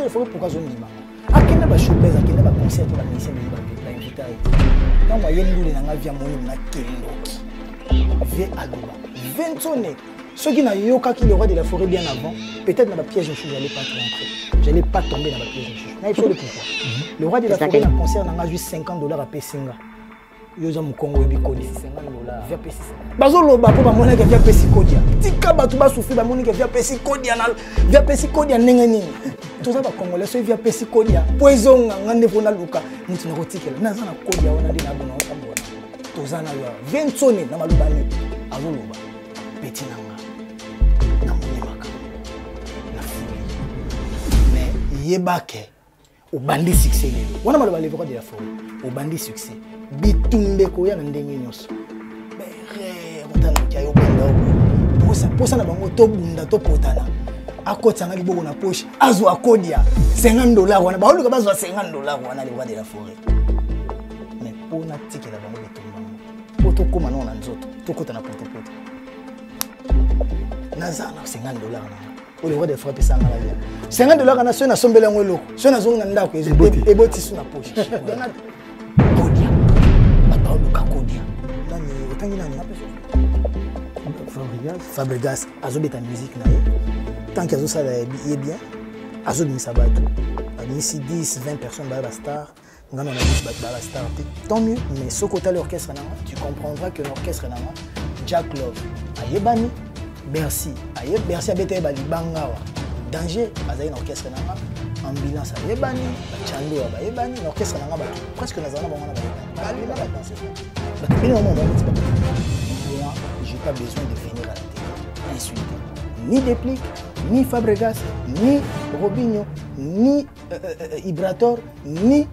de la forêt pourquoi zone lima akenda ba showbiz akenda ba concert to la musicien de ba invité dans moyen ndule na via moni na kendoki vie aloba 20 sonné ceux qui n'a yoka qui le roi de la forêt bien avant peut-être dans la piège de chou j'allais pas rentrer j'allais pas tomber dans la piège de chou n'a pas pourquoi le roi de la forêt na concert na juste $50 à Pessinga yoza mukongo ebi kodi $50 via pesi bazoloba po ba mona ke via pesi kodi tika batu ba souffrir ba mona ke via pesi kodi na via pesi kodi ndenge nini toza ba congolais so via pesi kodi poison ngande fona luka mutu na kotikela na za na kodi wana ndi na bona okambona toza na yo 20 sonné na maluba ni azoloba petit nanga na monimaka na fini mais yebake au bandit succès lelo wana maloba le roi de la forêt au bandit succès bitumbe ko ya ndenge nyonso bere otana kyayo benda posa na bango to bunda to potana akotanga liboko na poche azo akodia $50 wana ba oluka bazo $50 wana le roi de la forêt mais pona tikela bango bitumba poto koma na nzoto to kota na poto nazana $50 na le roi de la forêt pesa ngala ya $50 na so na sombela ngolo so na zonga ndako eboti su na poche kodia batauka kodia nani otangi nani Fabregas azobeta musique na ye tant qu'il ça est bien azobimisa bato admisi 10-20 personnes ba la star ngana na bis ba la star tant mieux mais ce côté l'orchestre na tu comprendras que l'orchestre na Jack Love ayebani Bercy abete ba libanga wa danger azali na orchestre na ambulance ayebani chando ba yebani l'orchestre na ba presque nazana ba ngana ba yebani ba danser ba bien au moment moi j'ai pas besoin de venir à la télé insulter ni Déplique ni Fabregas ni Robinho ni Ibrator ni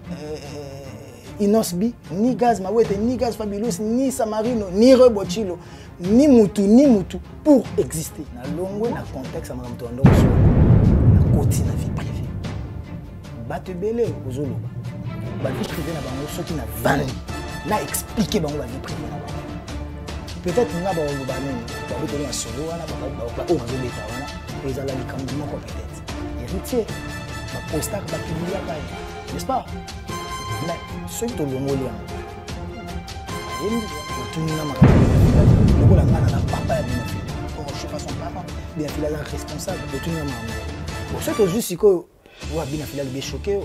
Inosbi ni Gaz Mawete ni Gaz Fabulous ni Samarino ni Rebochilo ni Mutu pour exister na longo na contexte ama mtondo na koti na vie privée bato belé ozoloba ba vie privée na bango soki na vandi na expliquer bango ba vie privée na bango peut-être nga ba oloba nini ba boto na solo wana ba o bazobeta wana ezala likambo moko peut-être héritier ba postak ba publier ba n'est-ce pas mais ceux qui tolongoli yango yendi otunina makambo lokola ngana na papa ya bino fili je sais pas son papa bien fili la responsable otunina makambo bon ceux qui juste siko wa bina fili bien choqué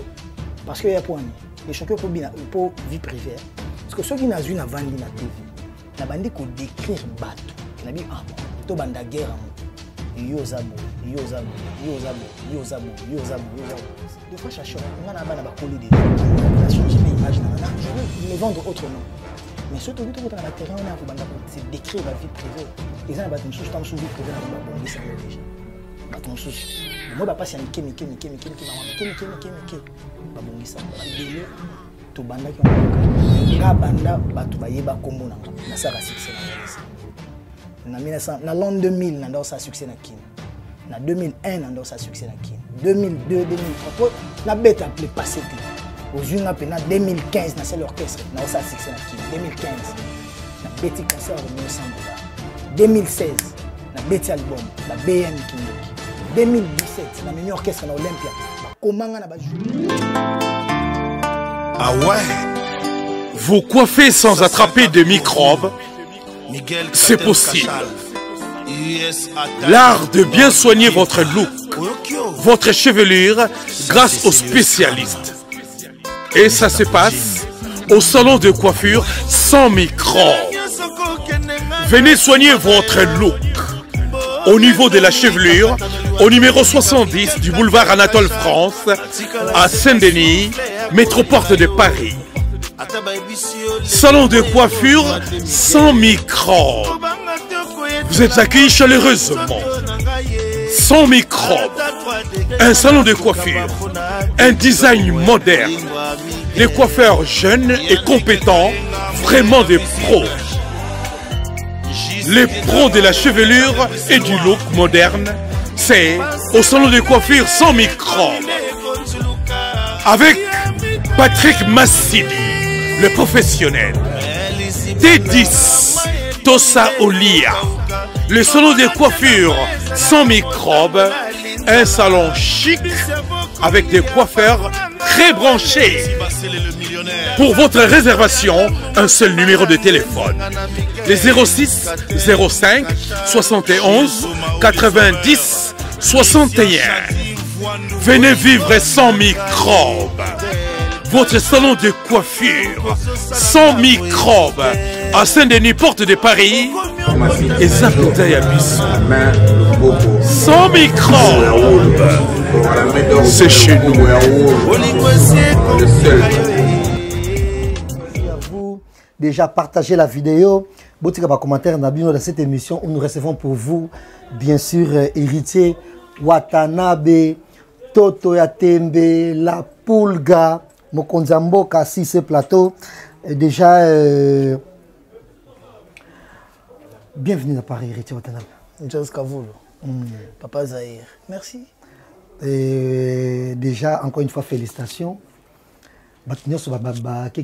parce que ya point les choqué pour bien pour vie privée parce que ceux qui n'a vu na vandi na TV na bandi ko décrire bato na bi ah to banda guerre yozabo des fois chercher on a bana ba coller des gens changer l'image na je vais vendre autrement mais surtout tout dans la terrain on a ko banda c'est décrire la vie privée les gens ba ton sous temps sous vie privée na ba bomber ça déjà ba ton sous moi ba passer en kemi ba bomber ça ba délai to banda ki nga banda bato ba yeba kombo na ça succès na 1900 na l'an 2000 na ndo ça succès na kin na 2001 na ndo ça succès na kin 2002 2003 na beta appelé passé aux une na 2015 na c'est l'orchestre na ça succès na kin 2015 na beti concert au $100 2016 na beti album na BM Kindoki 2017 na mini orchestre na Olympia komanga na ba ah ouais. Vous coiffez sans attraper de microbes, c'est possible. L'art de bien soigner votre look, votre chevelure, grâce aux spécialistes. Et ça se passe au salon de coiffure sans microbes. Venez soigner votre look. Au niveau de la chevelure, au numéro 70 du boulevard Anatole France, à Saint-Denis, métropole de Paris. Salon de coiffure sans microbes. Vous êtes accueillis chaleureusement. Sans microbes. Un salon de coiffure. Un design moderne. Des coiffeurs jeunes et compétents. Vraiment des pros. Les pros de la chevelure et du look moderne. C'est au salon de coiffure sans microbes. Avec Patrick Massidi, le professionnel. T10, Tosa Olia, le salon de coiffure sans microbes, un salon chic avec des coiffeurs très branchés. Pour votre réservation, un seul numéro de téléphone. Les 06 05 71 90 61. Venez vivre sans microbes. Votre salon de coiffure sans microbes à Saint-Denis, porte de Paris et Zapita Yabis. Sans microbes. C'est chez nous. Vous déjà partagez la vidéo. Botika ba commentaire dans cette émission où nous recevons pour vous bien sûr héritier Watanabe, Toto Yatembe, La Pulga, Mokonzambo Kassi ce plateau. Déjà bienvenue à Paris, héritier Watanabe. Just Kavulu. Papa Zahir. Merci. Et déjà, encore une fois, félicitations.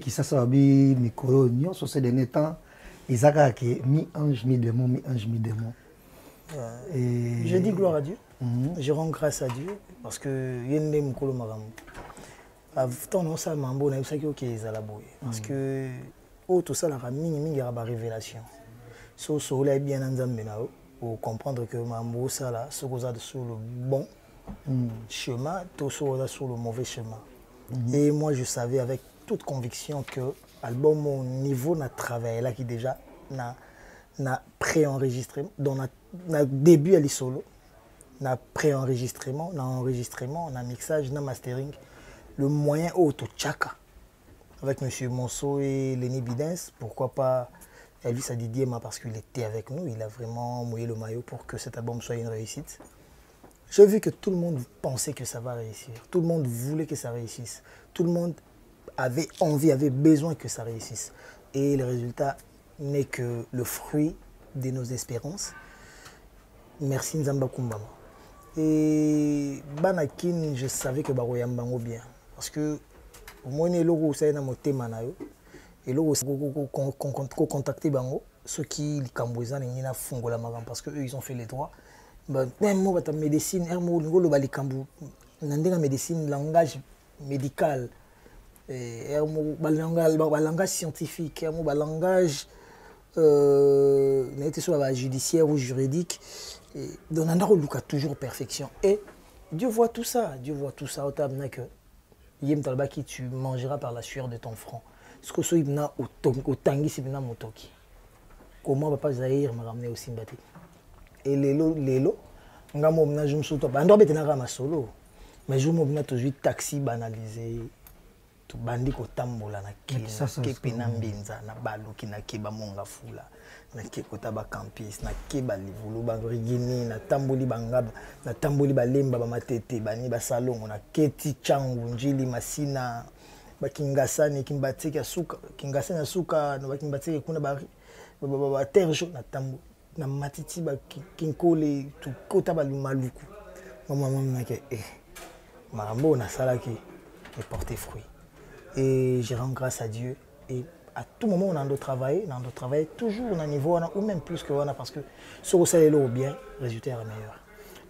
Qui ça micro sur ces derniers temps, ils ont mi-ange, mi-démon, mi-ange, mi-démon. Je dis gloire à Dieu. Je rends grâce à Dieu parce que yende mukolo magamu. Avant non ça mambo na yusaki okeza boye parce que tout ça la mingi ya ba révélation. So là bien nzambe na pour comprendre que mambo ça là ce qu'on a sur le bon chemin, tout sur le mauvais chemin. Et moi je savais avec toute conviction que l'album mon niveau n'a travaillé là qui déjà n'a pré-enregistré dans na début à l'isolo. Na pré-enregistrement, na enregistrement, na mixage, na mastering, le moyen auto tchaka avec M. Monceau et Lenny Bidens, pourquoi pas Elvis Adidiema parce qu'il était avec nous, il a vraiment mouillé le maillot pour que cet album soit une réussite. J'ai vu que tout le monde pensait que ça va réussir, tout le monde voulait que ça réussisse, tout le monde avait envie, avait besoin que ça réussisse. Et le résultat n'est que le fruit de nos espérances. Merci Nzamba Kumbama. Et Banakin, je savais que Baroyam Bango bien. Parce que moi, je suis un thème et là, je contacté Bango, ceux qui les Cambouisans, ils ont fait la magan parce qu'eux, ils ont fait les droits. Même moi, la médecine, la médecine, langage médical, langage scientifique, langage judiciaire ou juridique. Donc, on a toujours perfection. Et Dieu voit tout ça. Dieu voit tout ça. Tu mangeras par la sueur de ton front. Ce que tu as au tangi, c'est motoki. Comment Papa Zahir m'a ramené au Simbati. Et Lélo, je me suis dit, solo. Mais je me suis toujours taxi banalisé. Tu bandi ko tambola na kila kepena mbinza na baluki na keba monga fula na kekota ba campus na keba livulu ba rigini na tamboli bangaba na tamboli balemba ba matete bani ba salongo na keti changu njili masina ba kingasani kimbatiki ya suka kingasani ya suka no ba kimbatiki kuna ba terjo na tambo na matiti ba kinkole tu kota ba lumaluku mama na ke marambo na salaki et porter fruit. Et je rends grâce à Dieu. Et à tout moment, on a de travailler toujours on a un niveau, ou même plus que on a, parce que ce que c'est le bien, le résultat est meilleur.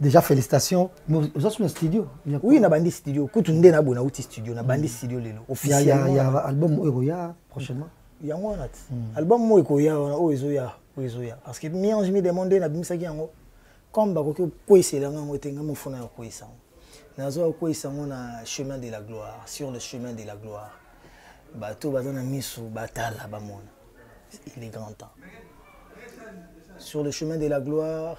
Déjà, félicitations. Vous êtes sur le studio? Oui, on a bandi studio. Quand on est dans le studio, on a bandi studio. Officiellement. Il y a un album Oeroya prochainement. Il y a un album Oeroya. Parce que moi, je me demandais, comme c'est là, chemin de la gloire, sur le chemin de la gloire. Il est grand temps. Sur le chemin de la gloire,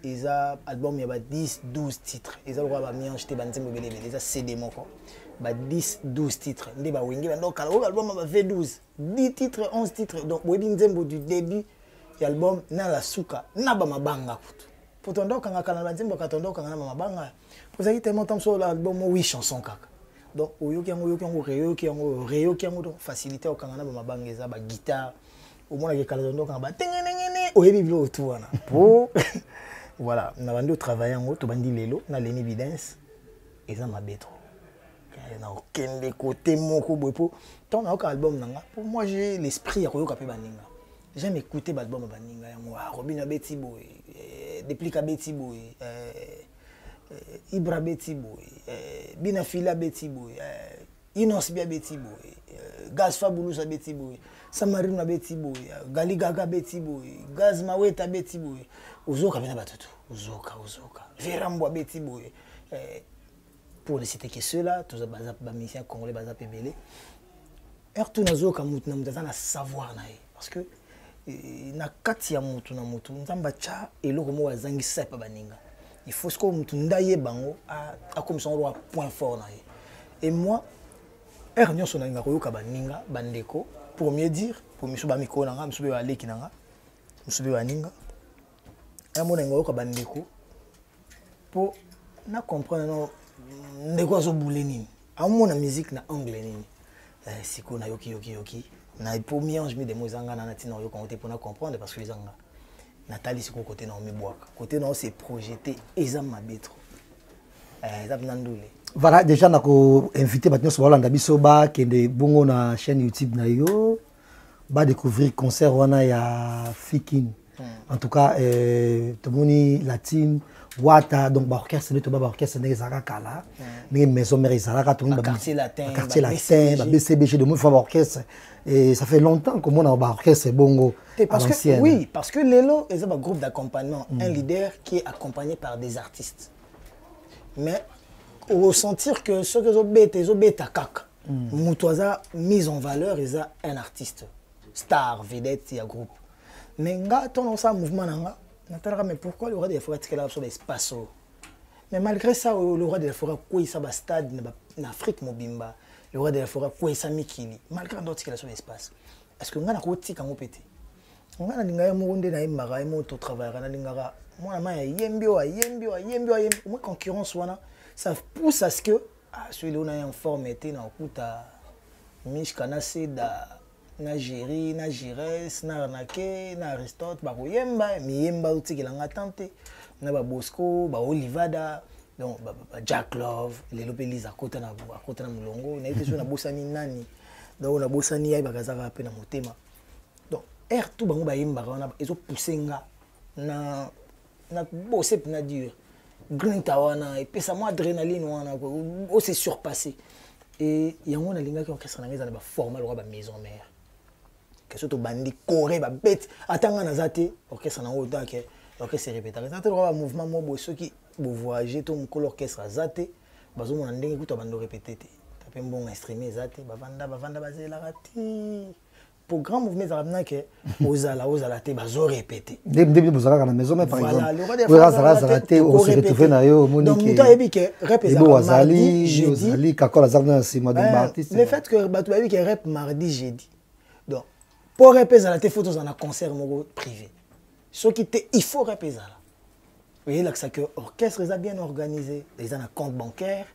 il y a album, il y a 10-12 titres. Il y a des CD, 10-12 titres. Il y a album 12, 10 titres, 11 titres. Donc, du début, l'album, na la souka, na ba mabanga. Pour ton quand on a vous avez tellement de sur l'album 8 chansons donc facilité au Canada ma bangeza ba guitare au moins que voilà on a vendu travailler en autre bandi lelo na Lenny Bidens et ça m'a bétro na aucun côté moko boepo tant na aucun album nanga pour moi j'ai l'esprit ya koyoka pe baninga j'aime écouter l'album baninga ya moi Robin Abetibo Déplica Betibo Ibra Betiboy, Binafila Betiboy, Inos Bia Betiboy, Gaz Fabulous Betiboy, Samarina Betiboy, Galigaga Betiboy, Gaz Maweta Betiboy, Uzoka Bina Batutu, Uzoka, Veramboa Betiboy. Pour ne citer que ceux-là, tous les musiciens congolais, les PBL. Et tout le monde a savoir. Parce que na kati ya mutu na mutu nzamba cha eloko mo azangisa pa baninga. Il faut que mutu ndaye bango a comme son roi point fort na ye. Et moi nyonso na nga koyoka baninga bandeko pour mieux dire pour miso ba mikolo nanga miso be aleki nanga miso be baninga. Et moi nga koyoka bandeko pour na comprendre no ndeko azo boule nini. Amona musique na anglais nini. Siko na yoki. Na pour mieux je me demande zanga na tina yo compter pour na comprendre parce que les zanga Nathalie siko côté na mi boaka côté na c'est projeté ezam mabetro ezam nandule voilà déjà na ko inviter batno so balanda biso ba kende bongo na chaîne YouTube na yo ba découvrir concert wana ya Fikin en tout cas tomoni la team Wata donc ba orchestre ne to ba orchestre ne zaka kala mais maison mère zaka to ba quartier latin ba BCBG de mon femme orchestre et ça fait longtemps que mon orchestre bongo parce que oui parce que Lelo est un groupe d'accompagnement un leader qui est accompagné par des artistes mais au sentir que ceux qui ont bêta kaka mutoza mise en valeur est un artiste star vedette il y a groupe mais nga ton ça mouvement nanga mais pourquoi le roi de la forêt est sur l'espace? Mais malgré ça, le roi de la forêt, quoi il s'est stade en Afrique, Mobimba, le roi de la forêt, quoi il s'est Mikili, malgré d'autres qui sont sur l'espace. Est-ce que nous avons un petit quand on pété? On a un monde dans les marais, on travaille, on a un moi, moi, concurrence, ça pousse à ce que celui-là est en forme, était dans le coup, Mishkana, na Géry, na Gires, na Arnaque, na Aristote, ba Yemba, Miyemba outi ki langa tante, na ba Bosco, ba Olivada, donc ba Jack Love, les lopelise à côté na mulongo, na été sur na bosani nani, donc na bosani ya bakazaka pe na motema. Donc tout bango ba Yemba wana ezo poussenga na bosser na dur. Green tawana et puis ça moi adrénaline wana o se surpasser. Et yango na linga ki orchestre na ngeza na ba formal roi ba maison mère. Que ce soit bandi coré ba bête atanga na zate orchestre na oda ke orchestre répéta zate roi mouvement mo bo soki bo voyager to mko l'orchestre zate bazo mona ndenge kuto bando répéter tapé bon instrument zate bavanda bazela rati pour grand mouvement zarabna ke ozala te bazo répéter début bozala na maison mais par exemple voilà zala on se retrouver na yo monique donc muto yebi ke répéter mardi jeudi kakola zarabna c'est moi artiste le fait que batu yebi ke rep mardi jeudi donc pour répéter la photos dans un concert privé. Ce qui était, il faut répéter là. Vous voyez là que ça que orchestre est bien organisé, ils ont un compte bancaire,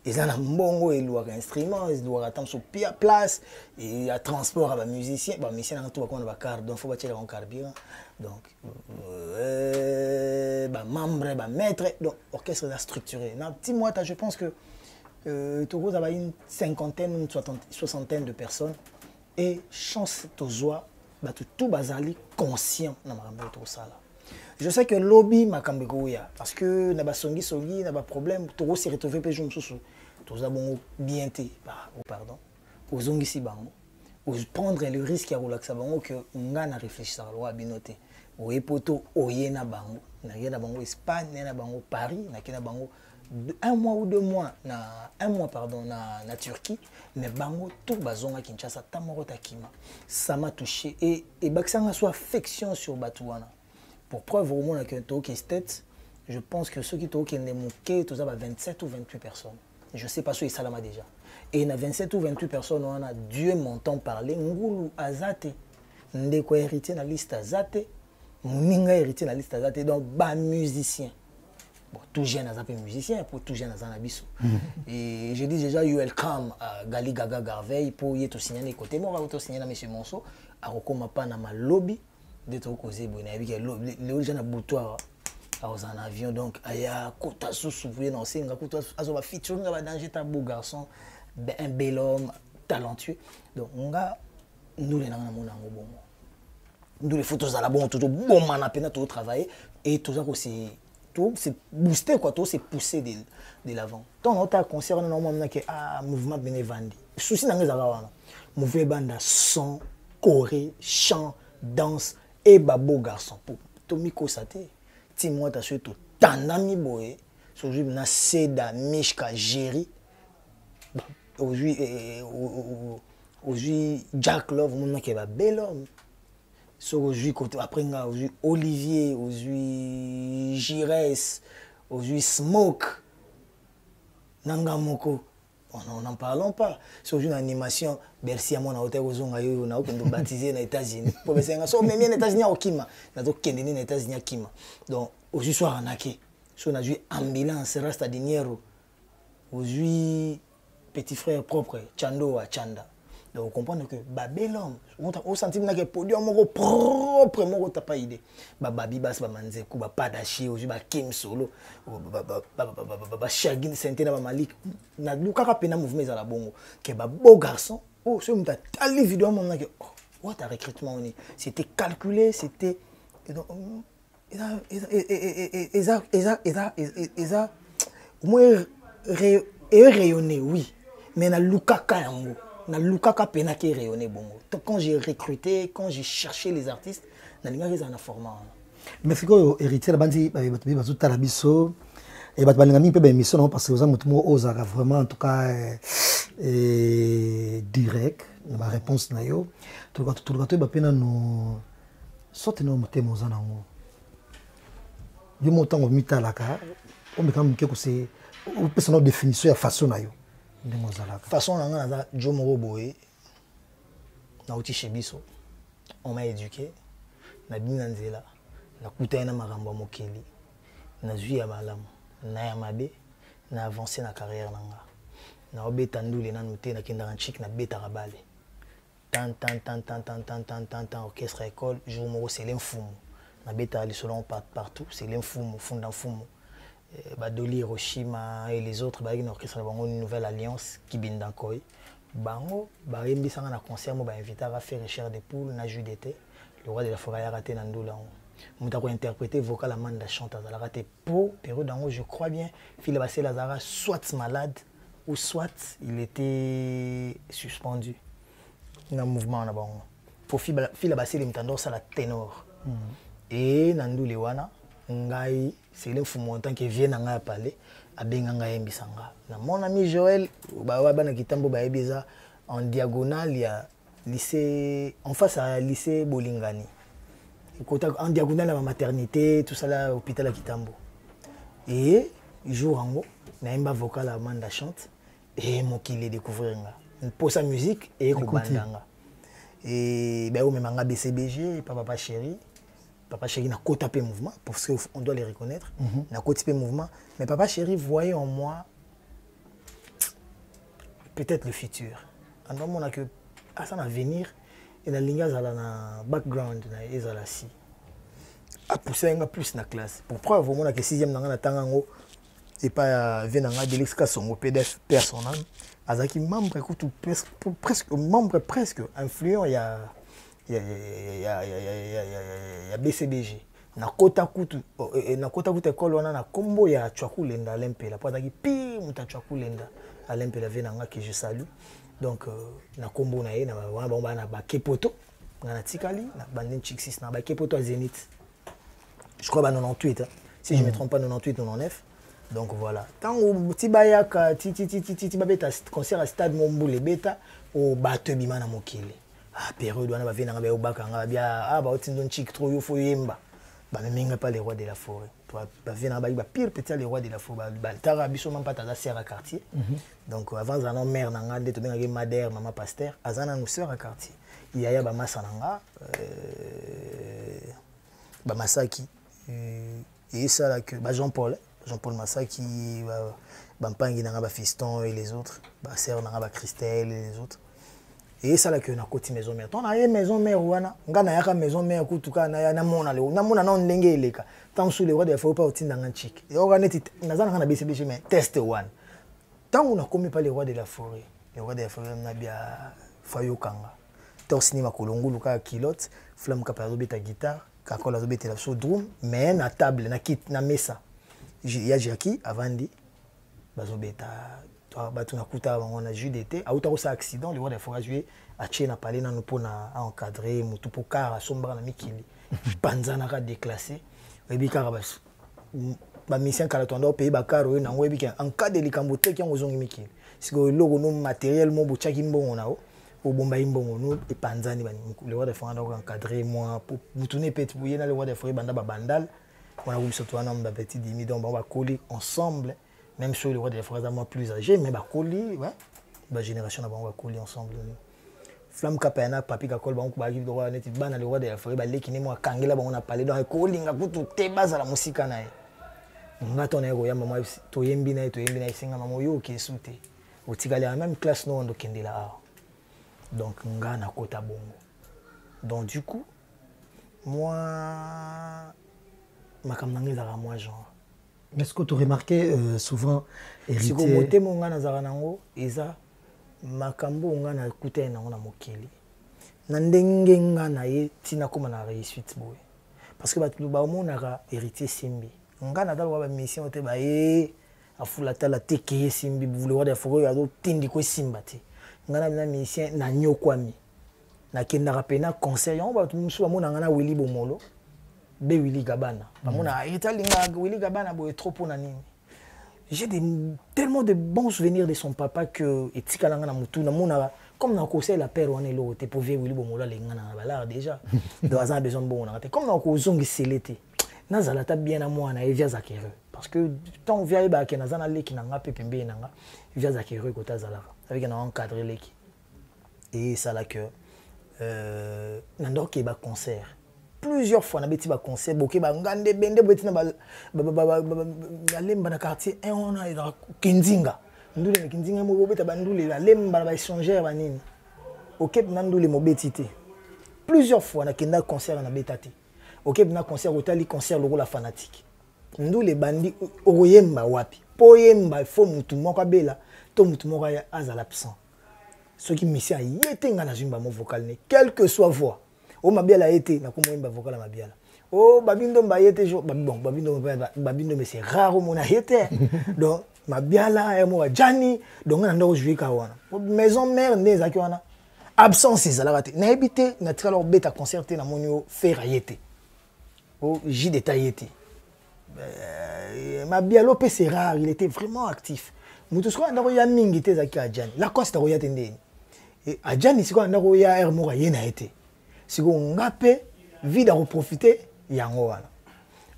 ils ont un bongo, ils doivent instrument, ils doivent attendre sur place, il y a transport à les musiciens, les musiciens ont tout comme un carte, donc faut bâtir un carburant, donc membre, maître, donc orchestre est structuré. Dans un petit mois, je pense que Togo a une cinquantaine, une soixantaine de personnes. Et chance tozoa tout bazali conscient na makambo to sala. Je sais que lobby makambo ya parce que na ba songi na ba problème to se retrouver pe jour mususu toza bon bien té pardon ozongi si bango ou prendre le risque ya relaxa bango que nga na réfléchir loi binoté o epoto oyena bango na yena bango Espagne na bango Paris na kena bango un mois ou 2 mois na Turquie mais bango tout bazonga Kinshasa tamoro takima ça m'a touché et baksanga soit affection sur Batouana pour preuve au moins que Toki State je pense que ceux qui Toki ne mouké tous 27 ou 28 personnes je sais pas si ça l'a déjà et na 27 ou 28 personnes on a Dieu m'entend parler ngulu azate ndeko héritier na liste azate muninga héritier na liste azate donc ba musicien. Bon, tout jeune a un musicien, pour tout jeune a un abisso. Et je dis déjà, you welcome à Gali Gaga Garveille pour y être signé les côtés. Moi, on va signer à M. Monceau, à Rokoma Panama Lobby, d'être causé, les gens à boutoir en avion, donc, il y a Kota Soussou, vous voyez, non, c'est un Kota Soussou, featuring un danger, un beau garçon, un bel homme, talentueux. Donc, on a, nous, les gens, nous, les photos à la bonne, tout bon, on a peine à tout travailler, et tout ça aussi. tout c'est booster quoi, tout c'est pousser de l'avant. Donc on t'a concert on a normalement que mouvement bien vendu. Souci dans les arawana. Mouvement banda son, choré, chant, danse et beau garçon. Pour Tomiko Sate, Timo ta surtout tanami boé, aujourd'hui na Seda Mishka Jerry. Aujourd'hui Jack Love mon qui va bel homme. Aujourd'hui après aujourd'hui Olivier, aujourd'hui Jires, aujourd'hui Smoke. Nanga Moko. On n'en parlons pas. C'est une animation. Bercy à mon hôtel aux Zongayo, on a aucun baptisé aux États-Unis. Pour les Sénégalais, mais bien aux États-Unis au Kima. On a donc Kennedy aux États-Unis à Kima. Donc aujourd'hui soir en Aké. Si on a joué ambulance, reste à Dinero. Aujourd'hui petit frère propre, Chando à Chanda. Donc, vous comprenez que Babylone, on sentit que le podium propre, on n'a pas idée. Babi Bas, Bamanzekou, Padachi, Kim Solo, Shagin, Sentena, Malik, na Luka Pena mouvement à la bongo. Que beau garçon, oh, ce que tu as vu vidéo, on a dit, oh, what un recrutement, c'était calculé, c'était. Au moins, rayonné, oui. Mais na Luka Kayango. Na Lukaka pena qui rayonné bongo. Quand j'ai recruté, quand j'ai cherché les artistes, na linga les en format. Mais c'est quoi héritier la bandi bazu tarabiso et bat balinga mi pe ben mission parce que vous avez tout osaka vraiment en tout cas direct ma réponse na yo tout le ba pena no sorte no motemo za nango. Yo motango mitalaka on me comme que c'est ou personne définition ya façon na yo. Façon là, Joe Moroboé, na uti chebiso, on m'a éduqué, na binanzela, na kuta na marambo mokeli, na zui ya malamu, na yamabe, na avancé na carrière nanga, na obeta ndule na noté na kenda ranchik na beta rabale, tant orchestre école, Joe Moro c'est l'infumu, na beta les solons partout, c'est l'infumu, funda fumu. Badoli, Hiroshima et les autres, ils ont une nouvelle alliance qui vient d'Ankoy. Bango, Barimbi Sanga na concert, m'a invité à faire Richard des Poules, na jus d'été. Le roi de la forêt a raté Nandoula. M'a interprété vocal Amanda chante à la raté pour période d'ango, je crois bien. Phil Bassé Lazara, soit malade ou soit il était suspendu. Il y a un mouvement là-bas. Pour Phil Bassé, il m'entendait ça la ténor. Et Nandoula Wana. Ngai c'est le fou montant qui vient à parler à Benganga Mbisanga. Mon ami Joël, na kitambo ba ebeza en diagonale il y a lycée en face à lycée Bolingani. En diagonale à ma maternité, tout ça là hôpital à Kitambo. Et jour en haut, na imba vocal à Amanda chante et mon qui les découvrir nga. Pour sa musique et ko bandanga. Et ben même nga BCBG, papa chéri. Papa Chéri n'a pas tapé mouvement, parce qu'on doit les reconnaître. N'a pas tapé mouvement. Mais Papa Chéri voyait en moi peut-être le futur. En tant que à son avenir, il y a un background, il y a si. À pousser un plus dans la classe. Pour preuve, au moment que 6e dans la tango et pas venant de l'excasson au PDF personnel, Azaki membre presque influent il y a BCBG na kota kutu école wana na kombo ya Chwakulenda Lempela pataki pi muta Chwakulenda Lempela venanga que je salue donc na kombo na ye na ba na ba kepoto na tikali na bandin chixis na ba kepoto à Zénith je crois ba 98 hein. Si je me trompe pas 98 99 donc voilà tant au tibayaka ti babeta concert à stade Momboule beta au bateau bimana mokili. Ah, période où on va venir au bac, on va bien, ah, bah, on tient un chic trop, il faut y aller. Bah, même pas les rois de la forêt. Toi, bah, venir bah, pire petit les rois de la forêt. Bah, t'as rabissé même pas ta sœur à quartier. Donc, avant, on a mère, on a des trucs, on a madère, maman pasteur, on a nos sœurs à quartier. Il y a bah, Massananga, bah, Masaki, et ça là que, bah, Jean-Paul Masaki, bah, Mpangi, bah, Fiston et les autres, bah, sœur, bah, Christelle et les autres. Et ça là que na koti maison mère. On a une maison mère wana, nga na yaka maison mère kutuka na mona le. Na mona na ndenge eleka. Tant sous les rois de faut pas otinda nganchik. Et on a net nazana kana BCBG mais test one. Tant on a commis pas les rois de la forêt. Les rois de la forêt na bia fayo kanga. Torsini makolongo luka kilote, flamme kaparo beta guitare, kakola beta la so drum, mais na table na kit na mesa. il y a Jackie avandi bazobeta bato na kuta on a jus d'été a auto ça accident le roi des forêts jouer a tché na parler na pour na encadrer mutu pour car sombra na mikili panzana ka déclassé et bi car ba mission kala tondo pays bakaro na ngwe bi en cas de likambo te ki ngozongi mikili siko logo no matériellement bo tchaki mbongo na o bomba imbongo no e panzani bani le roi des forêts donc encadrer moi pour mutuné petit bouyer na le roi des forêts banda ba bandal on a voulu surtout un homme de petit demi donc on va coller ensemble. Même si le roi des forêts est plus âgé, mais bah coller, ouais, bah génération on va coller ensemble. Flamme kapana, papi kakol, bah on va vivre droit net, bah le roi des forêts, bah les qui n'est moi kangela, bah on a parlé dans le calling, à tout tes bases à la musique nae. On a tourné au yam maman, to yembina, singa maman yo qui est souté. Au tigale la même classe non de kendela. Donc on a na kota bongo. Donc du coup, moi ma camarade à moi genre. Est-ce que tu as remarqué souvent héritier si ko moté monga na zara nango eza makambo nga na kuta na ngona mokeli na ndenge nga na ye tina koma na réussite boy parce que batu ba monaka héritier simbi nga na dalwa ba mission te ba ye afula tala teke simbi buvule wa da foko ya do tindi ko simba te nga na mission na nyokwami na kenda rapena conseil on ba tu musu ba monanga na Willy Bomolo be Willy Gabana bamona italinga Willy Gabana boy trop pour nani. J'ai tellement de bons souvenirs de son papa que etikalanga na mutu na mona comme na conseil la père on est là te pour Willy Bomolo lenga na balar déjà donc on a besoin de bon on comme na ko zongi selete na zalata bien na moi na evia zakere parce que tant via ba ke na zana leki na nga pepembe na nga evia zakere ko ta zalaka avec un encadré leki et ça là que na ndoke ba concert plusieurs fois na beti ba concert boké ba ngande bende beti na ba lemba na quartier et on a dans Kinzinga ndule Kinzinga mo beta ba ndule la lemba ba échangeur ba nini OK na ndule mo betité plusieurs fois na kenda concert na betati OK na concert otali concert loko la fanatique ndule bandi oyemba wapi po yemba fo mutu moko bela to mutu moko ya azala absent ce qui mission yete nga na zumba mo vocal ne quelle que soit voix o mabiala été na komoyemba vocal mabiala oh babindo mba yete jo bon babindo mais c'est rare mon a été donc mabiala et moi Jani donc on a joué kawana maison mère neza kiwana absence ezalaka te na habité na tika leur beta concerté na monio faire yete oh j détaillé mabialo pe c'est rare il était vraiment actif mutu sko ndako ya mingi te zaki a Jani la coste ko ya tendeni et a Jani siko ndako ya air mo ye na été siko ngape vide à profiter yango wana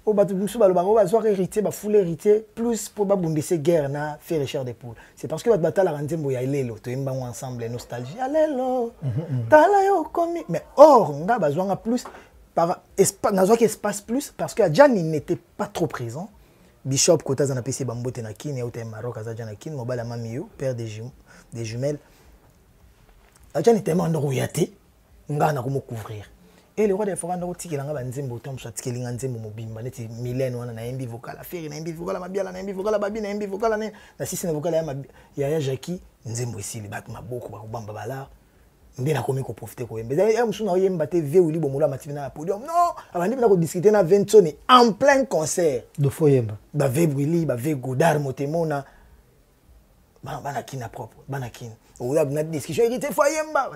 o batu musu balo bango ba soir héritier ba foule héritier plus pour ba bundese guerre na faire cher des poules c'est parce que ba batala ranzembo ya lelo to imba ensemble nostalgie alelo tala yo komi mais or nga bazwanga plus par espace na qui espace plus parce que Adjani n'était pas trop présent Bishop Kota za na PC bambote na kini ya uta Maroc azaja na kini mobala mamiyo père des jumelles Adjani tellement ndoko yate nga na komo couvrir. Et le roi des forêts ndoko tikilanga banzembo tom soit tikelinga nzembo mobimba neti Mylène wana na MB vocal affaire na MB vocal mabiala na MB vocal babi na MB vocal na sisi na vocal ya Jackie nzembo esili bat maboko ba kubamba bala ndena komi ko profiter ko yembe ya musuna oyemba te vie Willy Bomolo mativina na podium non abandi na ko discuter na Ventoni en plein concert de foyemba ba ve Willy ba ve Godard motemona bana kina propre bana kin o ya na discussion était foyemba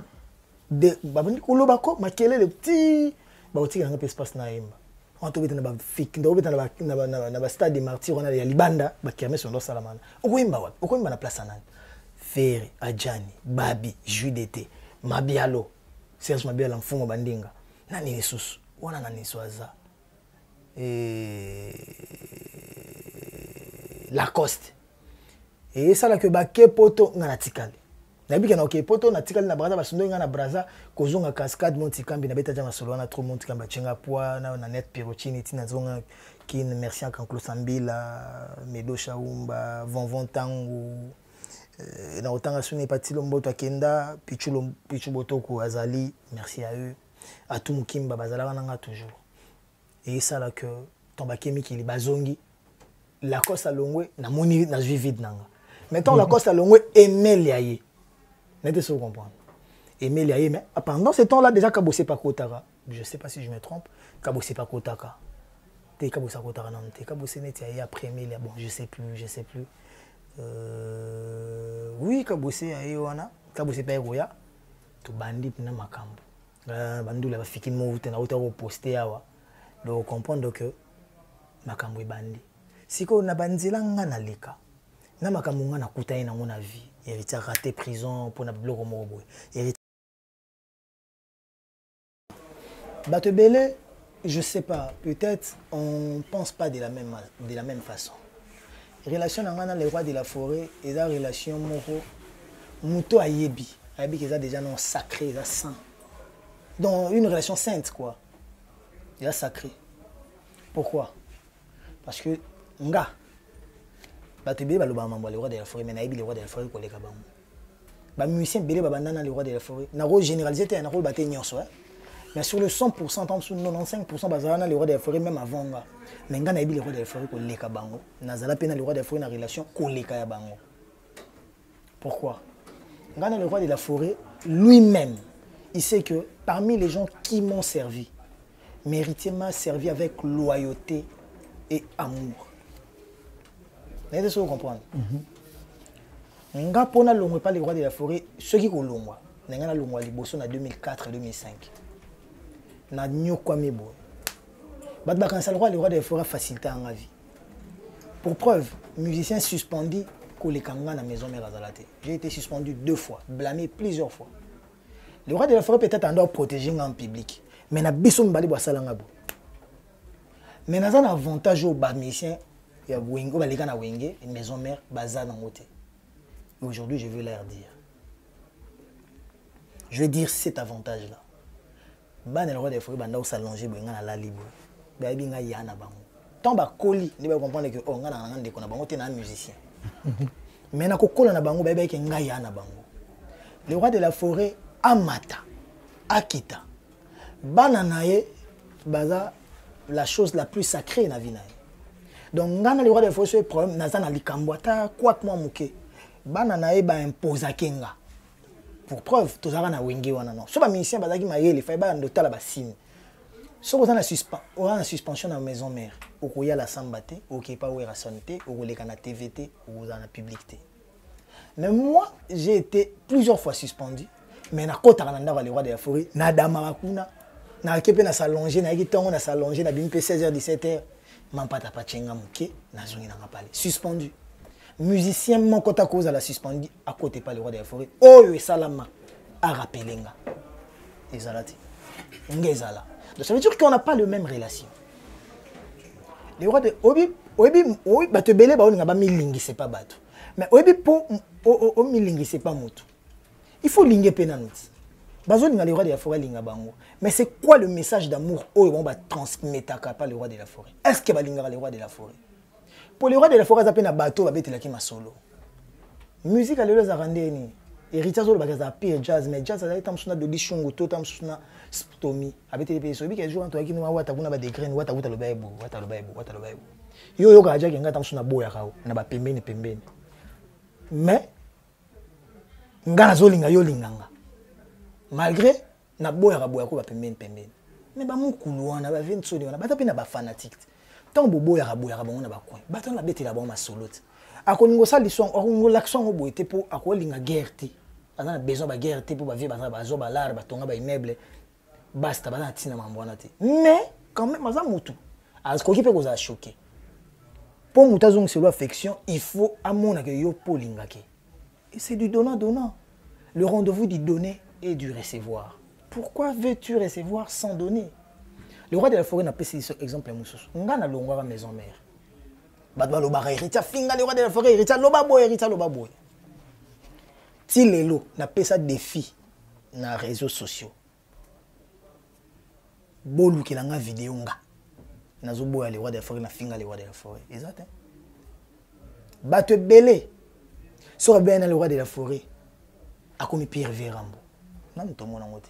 de babandi koloba ko makele le petit ba otika nga espace na yemba on to betana ba fik ndo betana na ba stade de martyr on a ya libanda ba kermesse ndo salamana okoyemba wapi okoyemba na place nani Ferry Adjani Babi Jus d'été Mabialo Serge Mabiala mfungo bandinga nani lisusu wana nani swaza Lacoste et ça là que ba kepoto ngana tikali nabika na OK poto na tikali na braza basundo ngana braza kozonga cascade montikambi na beta jama solo na trop montikamba chenga poa na net pirochini tina zonga kin merci en Kanklo Sambila Medo Shaumba Von Tango na otanga suni patilo mboto akenda pichu botoko azali merci à eux à tout mukimba bazala nanga toujours et ça là que tomba kemi ki bazongi la coste à longwe na moni na vide nanga maintenant la coste à longwe Emel Yaye n'était pas comprendre Emel Yaye mais pendant ce temps là déjà Kabosé pas Kotaka je sais pas si je me trompe Kabosé pas Kotaka T'es Kaboussa Kotaranam, t'es Kaboussa Neti a premier, bon, je sais plus. Oui, Kaboussa a Yoana, Kaboussa Pairoya, tout bandit na makambo. Bandou la fiki moute na auto posté awa. Donc comprendre que makambo bandi. Siko na banzila ngana leka. Na makambo ngana kutaye na mona vie. Héritier raté prison pour na bloko mobo. Batebele, je sais pas, peut-être on pense pas de la même façon. Relation dans les rois de la forêt et la relation moro muto ayebi qui est déjà non sacré, ça saint. Donc une relation sainte quoi. Il est sacré. Pourquoi? Parce que nga batebele baloba mambo les rois de la forêt mais na yebi les rois de la forêt ko leka bango. Ba musicien belé ba bandana les rois de la forêt. Na ro généraliser te na ro baté nyonso hein. Mais sur le 100%, sur 95%, bazarana les rois de la forêt même avant nga. Mais nga na yebi les rois de la forêt ko leka bango. Nazala pena les rois de la forêt na relation ko leka ya bango. Pourquoi? Nga na le roi de la forêt lui-même, il sait que parmi les gens qui m'ont servi, Méritier m'a servi avec loyauté et amour. Vous avez comprendre? Nga pona longwe pas les rois de la forêt, ceux qui kolongwa. Nga na longwa liboso na 2004-2005. Na nyokwa mebo. Bat bakansa le roi de la forêt facilité en vie. Pour preuve, musicien suspendu kolekanga na maison mère azalate. J'ai été suspendu 2 fois, blâmé plusieurs fois. Le roi de la forêt peut-être en doit protéger en public, mais na biso mbali bwa salanga bo. Mais na un avantage au bas musicien ya wengo baleka na wenge maison mère baza na ngote. Et aujourd'hui, je veux leur dire. Je veux dire cet avantage là. Ban le roi de la forêt banda s'allonger benga na la libre. Ba binga yana bango. Tant ba koli, ni ba comprendre que oh nga na ngande ko na bango te na musicien. Mais na kokola na bango ba ke nga yana bango. Le roi de la forêt amata akita. Bana naye baza la chose la plus sacrée na vie naye. Donc ngana le roi de la forêt problème naza na likambo ata kwat moi muke. Bana naye ba imposa kenga. Pour preuve, tous na wenge wana non. So ba musicien bazaki mayele fa ba ndotala ba signe. So vous en suspension dans la maison mère. Au y a la sambate, au qui pas où la santé, au les canaux TVT, ou dans la publicité. Mais moi, j'ai été plusieurs fois suspendu. Mais na kota kananda les rois de la forêt, na damarakuna, na kepe na s'allonger, na kitongo na s'allonger, na bimpe 16h 17h, mampata pachenga muke, na zongi na ngapale. Suspendu. Musicien mon kota cause à la suspendu à côté pas les rois de la forêt. Oh et salama a rappelé nga. Ezalati. Ngezala. Donc ça veut dire qu'on n'a pas la même relation. Les rois de Obi, batebele ba on ba milingi c'est pas bato. Mais Obi po o milingi c'est pas moto. Il faut linguer penanouti. Bazo linga les rois de la forêt linga bango. Mais c'est quoi le message d'amour oh on va transmettre pas le roi de la forêt? Est-ce que ba linga les rois de la forêt? Pour les rois de la forêt ça peine bateau ba betela ki masolo. Musique alelo za randeni. Héritier zo bakaza pire jazz mais jazz ça tam suna de lishungu to tam suna stomi abete pe so bi ke jour anto akini wa wata kuna ba de grain wata kuta lo baibo wata lo baibo yo yo ka aja ke ngata suna boya kawo na ba pembeni mais ngana zo linga yo linganga malgré na boya ko ba pembeni mais ba mukulu wana ba ventso wana ba tapina ba fanatique tant boya ka bango na ba coin ba tant la betela ba ma solote akoningo salisong akongo l'action au boité pour akolinga guerre ti azana besoin ba guerre ti pour ba vie ba zo ba lar ba tonga ba immeuble basta ba na tina mambwana ti mais quand même aza mutu askoki pe koza choqué pour muta zong c'est l'affection il faut amona que yo polinga ke et c'est du donnant le rendez-vous du donner et du recevoir. Pourquoi veux-tu recevoir sans donner? Le roi de la forêt n'a pas ce exemple mususu ngana longwa maison mère batba lo ba héritier finga le roi de la forêt héritier loba boy ti lelo na pesa défi na réseaux sociaux bolu kelanga vidéo nga nazo boya le roi de la forêt na finga le roi de la forêt exact bato belé so bien le roi de la forêt a commis pire Vérambo nan to mona ngote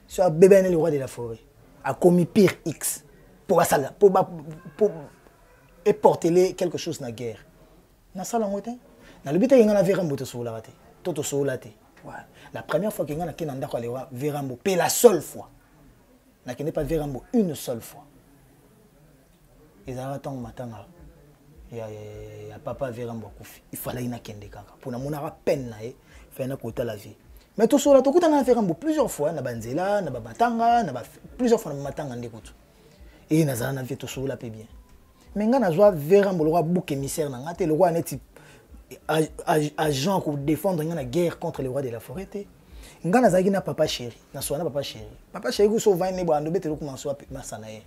so bébé le roi de la forêt a commis pire X pour ça pour et porter quelque chose na guerre na sala ngote na le bita ngana Vérambo to sola raté toto sola té la première fois que ngana kenanda ko le roi Vérambo pe la seule fois n'a n'est pas Vérambo une seule fois ils avaient tant matin. Il y a papa Vérambo Koufi. Il fallait une kende kaka. Pour na mona peine na e, faire na kota la vie. Mais tout cela, tout coup na Vérambo plusieurs fois na banzela, na babatanga, na plusieurs fois na matanga ndekutu. Et na zana vie tout cela peut bien. Mais nga na joie Vérambo le roi bouc émissaire na ngate le roi net agent pour défendre la guerre contre les rois de la forêt. Nga na zagi na papa chéri, na soana papa chéri. Papa chéri ku so va ne bo ando betelo kuma so masana ye.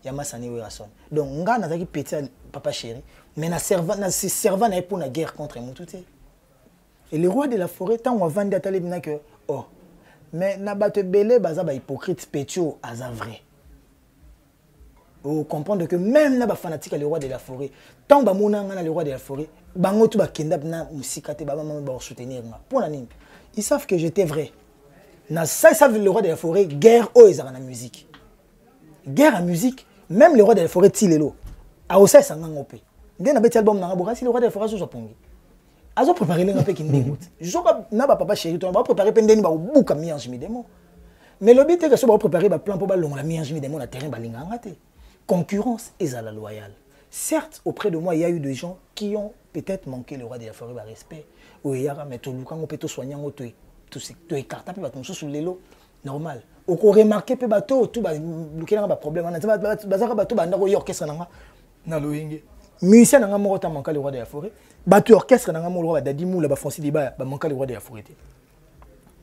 Ya masani we rason. Donc nga na zagi petit papa chéri. Mais na servant pour la guerre contre Moutouté. Et les rois de la forêt, tant on vend des talibina que oh, mais na bate belé baza ba hypocrite pétio aza vrai. Vous comprenez que même na ba fanatique les rois de la forêt, tant ba monanga na les rois de la forêt, bango tout ba kenda na musika te ba maman ba soutenir nga. Pour la nim, ils savent que j'étais vrai. Na ça ils savent les rois de la forêt, guerre oh ils ont la musique. Guerre à musique, même les rois de la forêt tilelo. A osa sanga ngopé. Dès na beti album na boka si le roi de la forêt so pongi. Azo préparer les ngapé ki ndingout. Joka na ba papa chéri to ba préparer pendeni ba buka miange mi demo. Mais le but est que so ba préparer ba plan pour ba longa la miange mi demo na terrain ba linga ngate. Concurrence est à la loyale. Certes, auprès de moi, il y a eu des gens qui ont peut-être manqué le roi de la forêt par respect. Ou il y a mais tout le on peut tout soigner tout écarter puis tout sous l'élo normal. Au ko remarquer pe bateau tout ba luki na ba problème na bazaka bateau ba ndako orchestre na loyenge. Musicien n'a pas manqué le roi de la forêt. Battu orchestre n'a pas manqué le roi d'Adimou, la Francis Diba, manqué le roi de la forêt.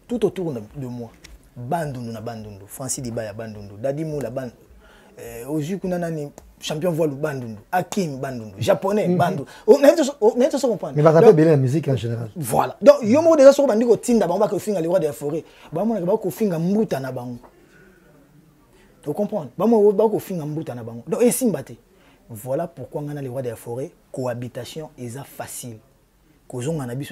Tout autour de moi, Bandundu na Bandundu, Francis Diba ya Bandundu, Dadimou la Bandundu, Oju Kunanani, champion voile Bandundu, Hakim Bandundu, japonais Bandundu. On a tout ça comprendre. Mais ça peut bien la musique en général. Voilà. Donc, il y a déjà sur Bandundu qui tinda, bamba que finga le roi de la forêt. Bamba que bako finga mbuta na bango. Tu comprends? Bamba bako finga mbuta na bango. Donc, et simbate. Voilà pourquoi on a les rois de la forêt, cohabitation est facile. Kozon on a bis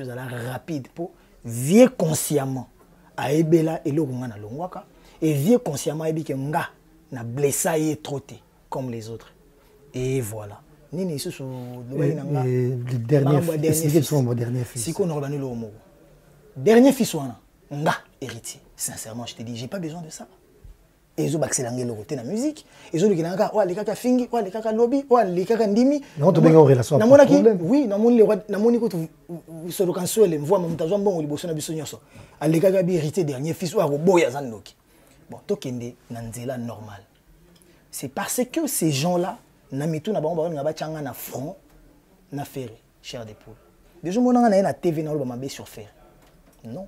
rapide pour vivre consciemment. A ebela et le na longwaka et vivre consciemment et que nga na blessa et trotté comme les autres. Et voilà. Nini ce sont le dernier fils. Si qu'on organise le homo. Dernier fils wana nga héritier. Sincèrement, je te dis, j'ai pas besoin de ça. Et ils ont accéléré le côté de la musique. Ils ont dit que les kaka fingi, les kaka lobby, les kaka ndimi. Non, tu as en relation avec le problème. Oui, dans mon sur le cancer, les voix mon tajon bon, les bossons na bisonyo so. Les kaka bi hérité dernier fils ou boya zandoki. Bon, to kende nanzela normal. C'est parce que ces gens-là na mitu na bango na ba changa na front na ferré, chair de poule. Déjà mon na na TV na lo ba mabe sur fer. Non.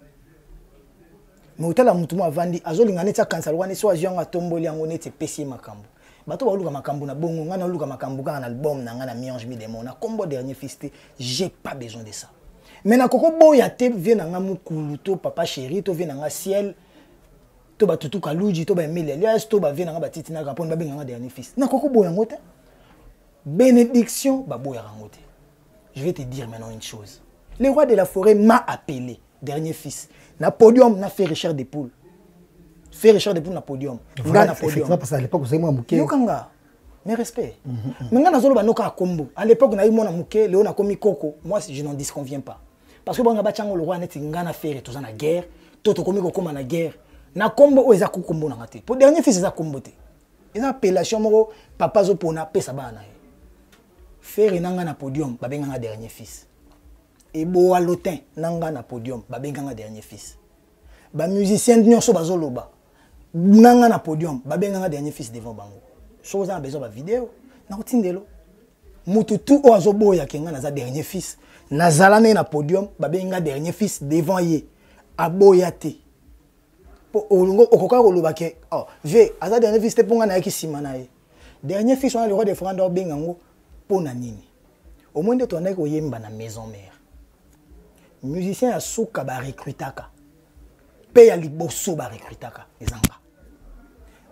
Mais au tala mutumo avandi azolinga neti akansala wana so azianga tomboli yango neti pesi makambo bato ba luka makambo na bongo ngana luka makambo kana album na ngana miange mi demo na combo dernier fils j'ai pas besoin de ça mais na koko boya te vient na mukulu to papa chéri to vient na ciel to ba tutu kaluji to ba emeli alias to ba vient na batiti na kapon ba benga dernier fils na koko boya ngote bénédiction ba boya ngote. Je vais te dire maintenant une chose. Le roi de la forêt m'a appelé dernier fils. Na podium, na fait Richard des poules. Fait Richard des poules na podium. Voilà, na podium. Parce qu'à l'époque, vous avez moi mouké. Yokanga, mes respects. Mais na zolo banoka kombo. À l'époque, na eu mon mouké, Léon a commis coco. Moi, je n'en disconviens pas. Parce que bon, na bachango le roi net ngana faire tout ça na guerre. Toto commis coco na guerre. Na kombo o ezaku kombo na ngate. Pour dernier fils ezaku kombo te. Eza appellation moko papa zo pona pesa bana. Faire nanga na podium, babenga na dernier fils. Et boa lotin nanga na podium babenganga dernier fils ba musicien nyonso bazoloba nanga na podium babenganga dernier fils devant bango so za besoin ba vidéo na kotindelo mutu tu o azoboya kenga na za dernier fils nazalane na podium babenga dernier fils devant ye aboya te po olungo okoka koloba ke oh ve aza dernier fils te ponga na yaki sima na ye dernier fils on a le roi de franda bengango pona nini au moins de ton nek oyemba na maison mère. Musicien a souka ba recrutaka. Paye a liboso ba recrutaka ezanga.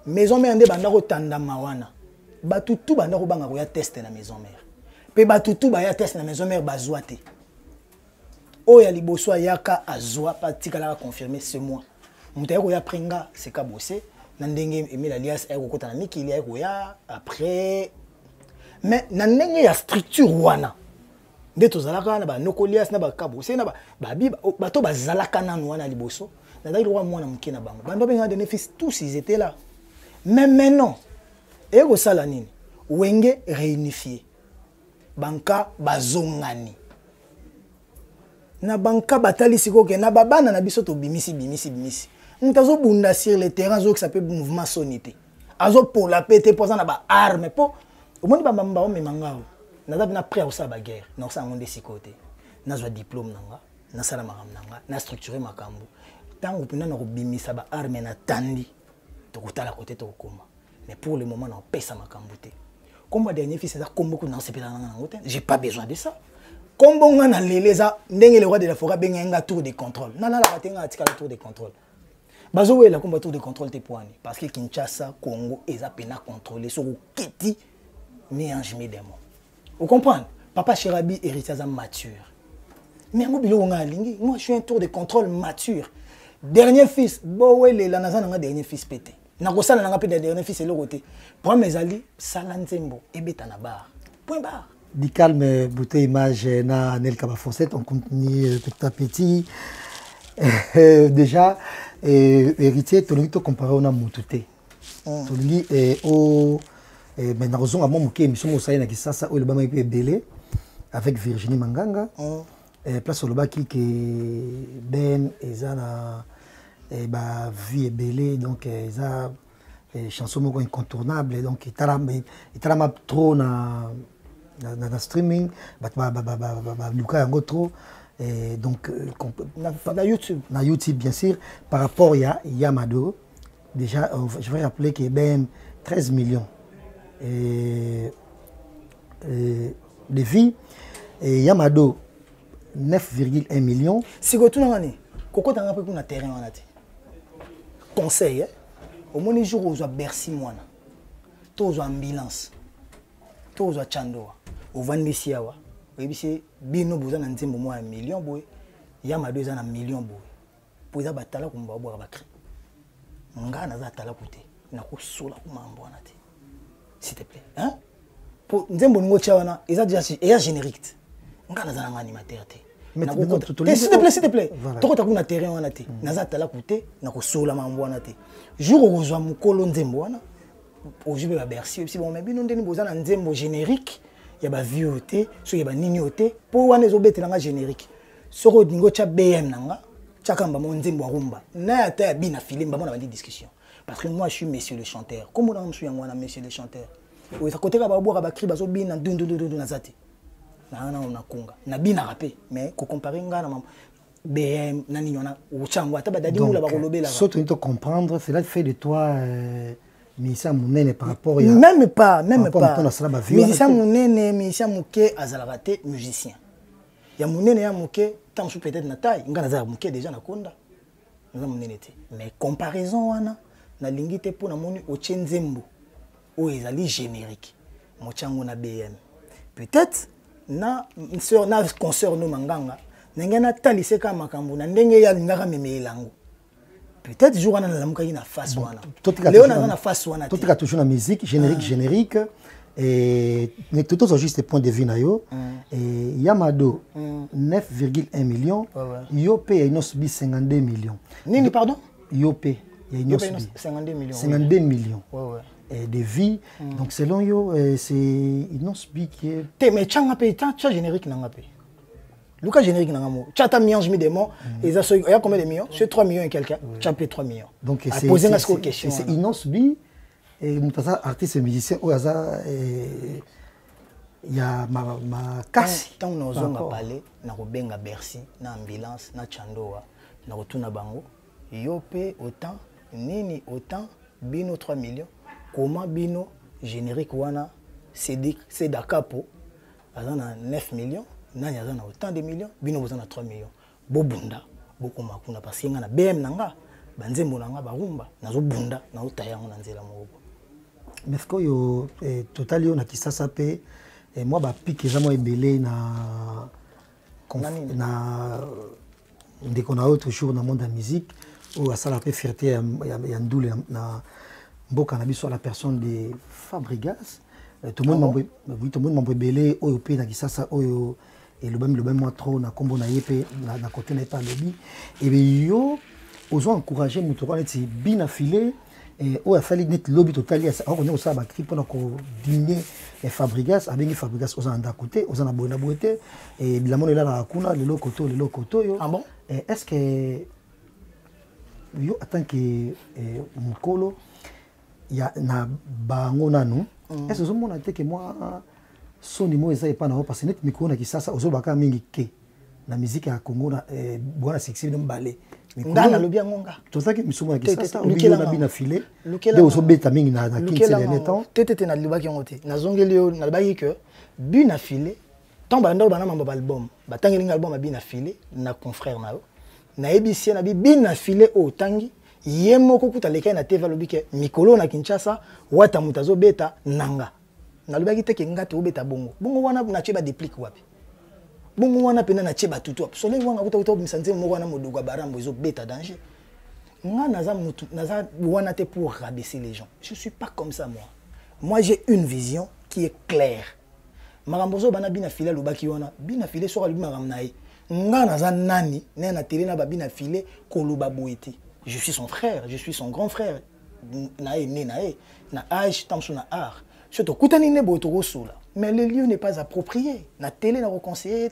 Maison mère nde banda ko tanda mawana. Batutu banda ko banga ko ya test na maison mère. Pe batutu ba ya test na maison mère bazwa te. O ya liboso yaka azwa pa tikala confirmer ce mois. Mutaye ko ya pringa c'est ka bosser na ndenge Emile alias ay ko kota na mikili ay ko ya après mais na ndenge ya structure wana. De tozalaka na ba nokolias na ba kabose na ba babi bato bazalaka na wana liboso na dai roi mwana muke na bango bando benga de fils tous ils étaient là mais maintenant ego sala nini wenge réunifié banka bazongani na banka batali sikoke na babana na biso to bimisi ntazo bunda sur le terrain zo qui s'appelle mouvement sonité azo pour la pété posa na ba arme po omoni ba mbamba o memangao na na prêt au sa ba guerre na sa ngonde sikote na zo diplôme nanga na sala makam nanga na structurer makambo tango pina na bimisa ba arme na tandi to kutala côté to koma mais pour le moment na pesa makambo te comme dernier fils ça comme beaucoup dans ces pays là j'ai pas besoin de ça. Comme on a les le roi de la forêt benga tour de contrôle. Non la batenga atika tour de contrôle. Bazo la combat tour de contrôle te poani parce que Kinshasa, Congo eza pena contrôler sur kiti mélange mes démons. Vous comprenez? Papa Chirabi héritier mature. Mais ngo bilo nga lingi, moi je suis un tour de contrôle mature. Dernier fils, bowe la naza nga dernier fils pété. Na ko sala nga pe dernier fils le côté. Pour mes alliés, Salanzembo et Betana bar. Point barre. Du calme, beauté image na Nel Kabafonset, on continue petit à petit. Déjà, héritier, tu as comparé au Namoutouté. Tu as au. Maintenant, nous avons un émission au Saïna qui ça, où le Bama est belé avec Virginie Manganga. Place au Lobaki qui Ben et Zana vie est belé, donc ça chanson incontournable, donc il t'a trop na streaming, Lucas Yango trop, donc na YouTube. Na YouTube bien sûr. Par rapport à Yamado, déjà je vais rappeler qu'il y a ben 13 millions de vies et Yamado 9,1 millions. Si vous avez un Coco t'as un peu pour terrain en athée. Conseil, au moins les jours où vous avez Bercy moana, tous vous ambulance, tous vous Chandoa, au Van Messiawa, et puis Bino Bouzan en Zimbo moi 1 million boy, Yamado en 1 million boy. Pour ça batala comme boire bakri. Nga na za tala côté, na ko sola ko mambo na te. S'il te plaît, hein? Pour Nzembo ngo chawana, eza déjà générique. Nga na za animateur te. S'il te plaît, toi tu as un terrain en athée. Naza tala côté, na ko sola mambo na te. Jour où vous avez mukolo Nzembo wana, au jeu ba Bercy, si bon mais bino ndeni boza na Nzembo générique, ya ba vioté, so ya ba nignoté, pour wana ezobetela nga générique. Soko dingo cha BM nanga, cha kamba mo Nzembo rumba. Na ata ya bina filimba mo na ba discussion. Parce que moi je suis monsieur le chanteur. Comment on suis ngwana monsieur le chanteur? Ou ça côté ka ba boire ba cri ba so bina dundu na zati. Na kunga na bina rapé mais ko comparer nga na BM nani nyona uchango ata badadi mula ba kolobela so tu dois comprendre cela fait de toi Misa Mounene par rapport même pas Misa Mounene Misa Mouké azalakate musicien ya Mounene ya Mouké tant peut-être na taille nga na za Mouké déjà na konda na Mounene te mais comparaison wana na lingite pour na moni o Nzembo o ezali générique mochango na BM peut-être na sœur na concert no manganga nengena talise ka makambo na ndenge ya ngaka memelango peut-être jour wana na lamuka na face wana léo na face wana tout est toujours la musique générique et tout juste point de vue na yo et Yamado 9,1 millions Yopé il nous subit 52 millions nini pardon Yopé il nous subit 52 millions de vie donc selon yo c'est il nous subit qui est mais changa pe cha générique nanga pe Lucas générique nanga mo chata miange mi démon et ça il y a combien de millions c'est 3 millions et quelqu'un chapé 3 millions donc c'est poser la question c'est il nous subit et mutasa artiste musicien au hasard il y a ma casse tant nous zonga parler na robenga Bercy na ambulance na Chandoa na rotuna bango yopé autant nini autant bino 3 millions comment bino générique wana c'est dakapo azana 9 millions nani azana autant de millions bino bozana 3 millions bobunda bokoma kuna parce que nga na BM nanga banzembo nanga barumba nazo bunda na utayango na nzela moko mais ko yo total yo na kisasa pe moi ba pique ezamo ebele na ndeko na autre jour na monde de musique ou asala pe fierté ya ndule na mboka na biso la personne de Fabregas tout le monde m'a belé oyo pe na kisasa oyo et le même moi trop na kombo na yepé na côté na pas lobby et bien yo ozo encourager muto ko neti bina filé oyo afali neti lobi totali akonya kosala bacri mpona kodigne Fabrigas abengi Fabrigas oza na ndako te oza na boye na boye te bilamono elalaka kuna lelo koto oyo. Ah bon? Est-ce que yo en tant que mokolo ya na bango nanu est-ce que ozomona te ke mwa soni mo eza epa na yo parce que neti mikolo na Kisasa ozolobaka mingi ke na musique ya Congo na bwana sexy no mbale nga nalobi yango nga tozaki misumu ya Kisasa obiyo na bina file nde ozobeta mingi na kinti dernier temps te nalobaki yango te nazongeli yo nalobaki ke bina file tant banda bana mamba balbum batangelinga album ya bina file na confrère na yo nayebisie na bina file o tangi ye moko kuta lekai na TV alobi ke mikolo na Kinshasa wata mutu azobeta nanga nalobaki te ke nga tobeta bongo wana na tie ba déplique wapi bongo wana pena na tie batutu wapi soleil wanga kuta misanze moko wana moduga barambo ezobeta danger nga naza wana te pour rabaisser les gens. Je suis pas comme ça moi j'ai une vision qui est claire marambozo bana bina file lobaki wana bina file sora lubi maram nae nga naza nani na télé na babina file koloba boeti. Je suis son frère, je suis son grand frère. Nae na âge tamso na art. Surtout kutani ne botoro sola. Mais le lieu n'est pas approprié. Na télé na reconseillé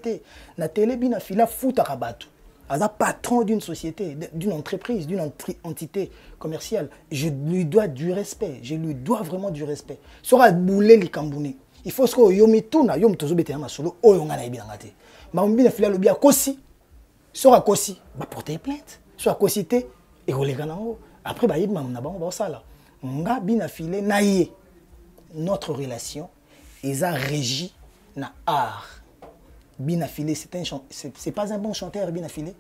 na télé bina fila futa rabatu. Aza patron d'une société, d'une entreprise, d'une entité commerciale. Je lui dois du respect. Je lui dois vraiment du respect. Sora boulé li kambuni. Il faut que yomi tuna yom tozo bete na masolo oyo nga na ibina ngate. Ma mbina fila lobia kosi. Sora kosi ba porter plainte. Sora kosi te et nango. Après ba yibma na bango ba sala. Nga bina file na ye. Notre relation est régie na art. Bina file c'est pas un bon chanteur bina file.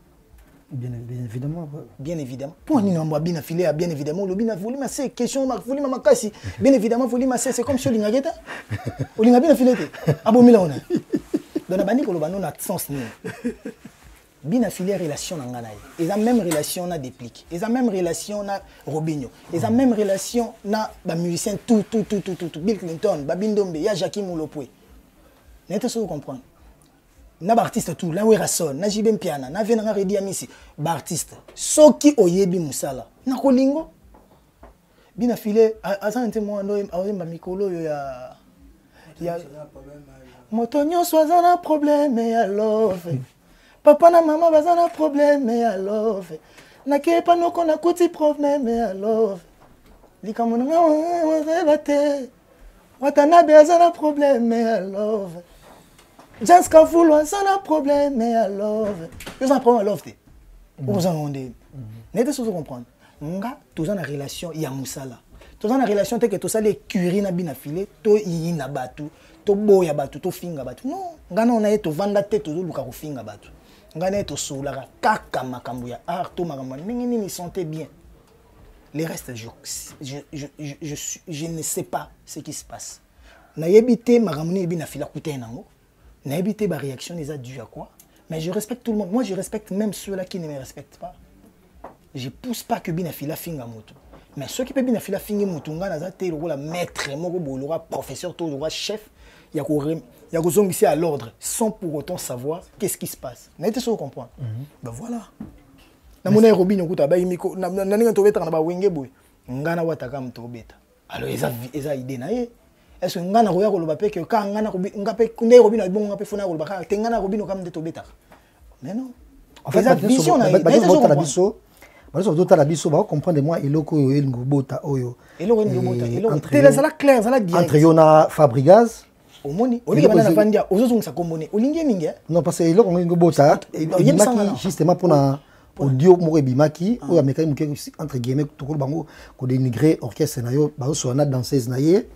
Bien évidemment. Bien évidemment. Pour nous on bina file bien évidemment le bina volume c'est question volume makasi. Bien évidemment volume c'est comme si olinga geta. Olinga bina file te. Abomila ona. Dona bani ko lo bano na sens ni. Bina file relation na ngana ye. Ils ont même relation na déplique. Ils ont même relation na Robinho. Ils ont même relation na ba musicien tout Bill Clinton, Babindombe, ya Jackie Mulopwe. N'était ce que comprendre. Na ba artiste tout, la Werason, na Jibem Piana, na Venanga Redi Amisi, ba artiste. Soki oyebi musala. Na kolingo. Bina file azante mo ndo awemba mikolo yo ya Motonyo soza na problème ya love. Papa na maman bazana problème ya love. Na kepa noko na kuti problème ya love. Likamona nga bate. Watanabe azana problème ya love. Jazz Kafulu azana problème ya love. Yo za problème ya love te. Vous en ondé. N'était pas comprendre. Nga tous en relation ya musala. Tous en relation te que tout ça les curie na bina filé, to yina batu, to boya batu, to finga batu. Non, nga na ona to vanda te to luka ko finga batu. Ngane to soulaka kaka makambo ya art to makambo nini ni sentait bien. Les restes je ne sais pas ce qui se passe. Na yebité makambo ni bina fila kuté nango. Na yebité ba réaction les a dû à quoi? Mais je respecte tout le monde. Moi je respecte même ceux-là qui ne me respectent pas. Je pousse pas que bina fila finga moto. Mais ceux qui peuvent bina fila finga moto ngana za te le maître moko bolo professeur to le chef ya ko il y a des ici à l'ordre sans pour autant savoir qu'est-ce qui se passe. N'était ce que comprendre. Ben voilà. Na mona Robinho kuta ba imiko na ninga to beta na ba wenge boy. Ngana wataka mto beta. Alors eza idée na ye. Est-ce que ngana ko ya ko loba pe que ka ngana ko ngape kunde Robinho bon ngape fona ko loba ka te ngana Robinho kam de to beta. Mais non. En fait, la vision na biso. Parce que la biso ba comprendre moi eloko yo elingo bota oyo. Eloko elingo bota. Eloko. Télé ça la clair, ça la bien. Entre Yona Fabrigas Omoni, olingi bana vandia, ozozungisa kombone, olingi mingi. Non parce que eloko ngi bota ebimaki justement pour na audio moko ebimaki oyo ameka muke entre guillemets tokolo bango ko dénigrer orchestre na yo ba so na danseuse na ye.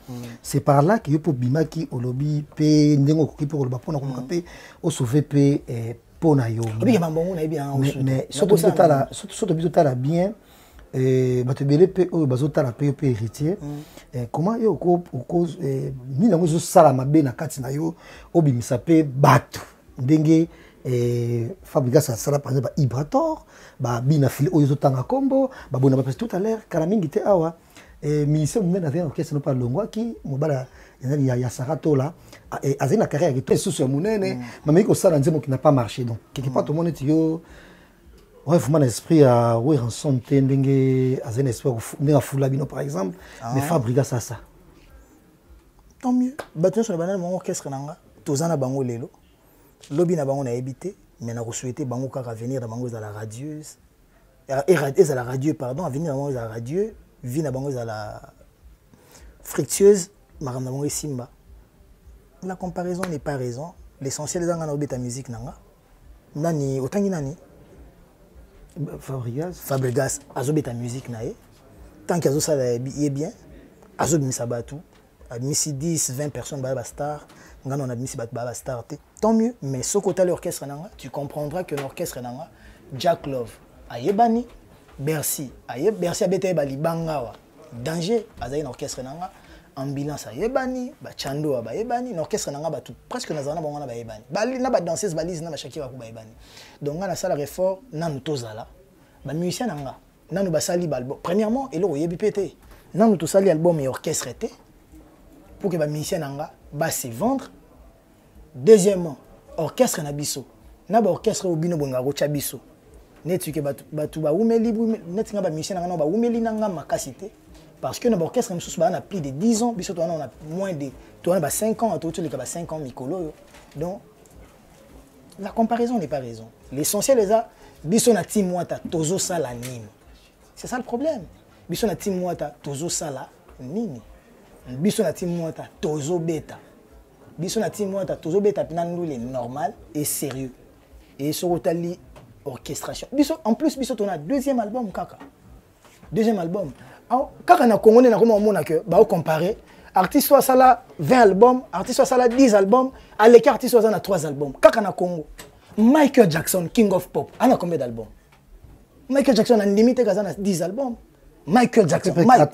C'est par là que yo po bimaki olobi pe ndengo ko kipo ba pona ko pe o sauver pe pona yo. Obi mambongo na bien. Mais surtout tala bien bato belé pe oyo bazotala pe yo pe héritier comment yo ko ni nango zo sala mabe na kati na yo obimisa pe bato ndenge Fabrigas sala par exemple Ibrator ba bina fili oyo zotanga kombo ba bona ba tout à l'heure kala mingi te awa ministère mena na orchestre no pa longwaki mobala ya Sarato là azina carrière qui tout sous munene mais ko sala nzemo qui n'a pas marché donc quelque part tout le monde yo Ouais, vraiment l'esprit à oui rançon ndenge à un esprit ndenge fula bino par exemple mais Fabriga ça tant mieux bato sur le banal mon orchestre nanga tozana bango lelo lobi na bango na ebité mais na souhaiter bango kaka venir dans bango za la radieuse et à la radio pardon venir dans bango za la radio vie na bango za la fructueuse maram na bango simba la comparaison n'est pas raison l'essentiel zanga na obeta musique nanga nani otangi nani Fabregas azobeta musique nae tant qu'il ça est bien azobimisa batu admisi 10 20 personnes ba star ngana on admisi ba star tant mieux mais ce côté l'orchestre nanga tu comprendras que l'orchestre nanga Jack Love ayebani Bercy Bercy abete ba libangawa danger azali orchestre nanga ambulance ayebani ba chando ayebani l'orchestre nanga batu presque nazana bangana ba yebani bali na ba danseuse balise na ba shakira ku ba yebani donc ngana sala effort nanu tozala ba musicien nanga nanu basali ba album premièrement elo yebi pété nanu to sali album et orchestre était pour que ba musicien nanga ba se vendre deuxièmement orchestre na biso na ba orchestre obino bonga rocha biso netu ke batu ba umeli netu nga ba musicien nanga ba umeli nanga makasité parce que notre orchestre on a plus de 10 ans biso on a moins de 5 ans tout les 5 ans mikolo donc la comparaison n'est pas raison l'essentiel est ça biso na team wata tozo sala nini c'est ça le problème biso na team wata tozo sala nini biso na team wata tozo beta pinandu les normal et sérieux et sur otali orchestration biso en plus biso on a deuxième album kaka deuxième album kaka na Congo na comment on a que ba comparer artiste soit ça là 20 albums artiste soit ça là 10 albums à l'écart artiste soit ça na 3 albums kaka na Congo Michael Jackson King of Pop a combien d'albums Michael Jackson a limité kaza na 10 albums Michael Jackson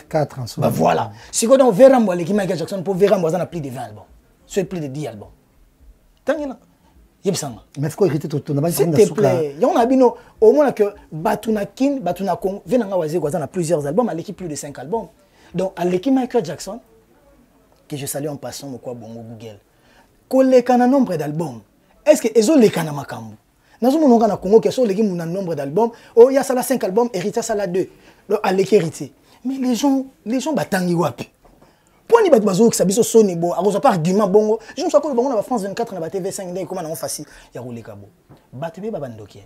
4 en soi bah voilà si quand on verra moi les Michael Jackson pour verra moi ça na plus de 20 albums soit plus de 10 albums tangina yebsanga mais faut hériter tout na s'il te plaît y on a bino au moins que batuna Congo venanga waze kwa na plusieurs albums à l'équipe plus de 5 albums donc à l'équipe Michael Jackson que je salue en passant mon quoi bongo Google koleka na nombre d'albums est-ce que ezo leka na makambo nazo mononga na Congo que so leki na nombre d'albums oh ya sala 5 albums héritier sala 2 donc à l'équipe héritier mais les gens batangi wapi poni bat bazo ki sabiso soni bo akoza pas argument bongo je me sens bongo na France 24 na ba TV5 ndé comment na facile ya roleka bo batebe babandoki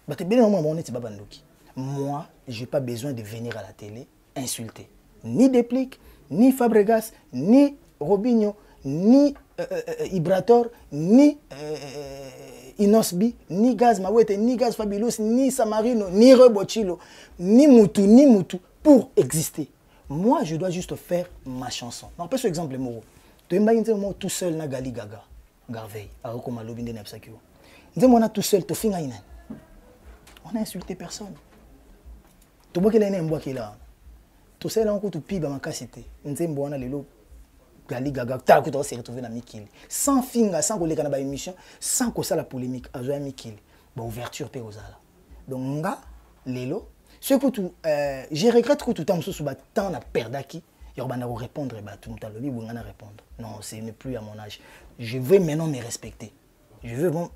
batebe na moi boneti babandoki moi j'ai pas besoin de venir à la télé insulter ni Déplique ni Fabregas ni Robinho ni Ibrator ni Inosbi ni Gaz Mawete ni Gaz Fabulous ni Samarino ni Rebochilo ni Mutu pour exister. Moi, je dois juste faire ma chanson. Non, pas sur exemple, Moro. Tu imagines moi tout seul na Gali Gaga, Garveille, à Rokoma Lobinde Nepsakio. Dis-moi tout seul, tu fais rien. On n'a insulté personne. Tu vois qu'il y a un bois qui est là. Tu sais là encore tu pibes à ma cassité. Nzembo on a lelo Gali Gaga, t'as que tu s'est retrouvé dans Mikil. Sans finga, sans coller dans émission, sans que ça la polémique, à jouer Mikil. Bah ouverture pe osala. Donc nga lelo ce que tu je regrette que tout temps sous temps na perdaki il va répondre bah tout le lobby ou ngana répondre non ce n'est plus à mon âge je veux maintenant me respecter je veux bon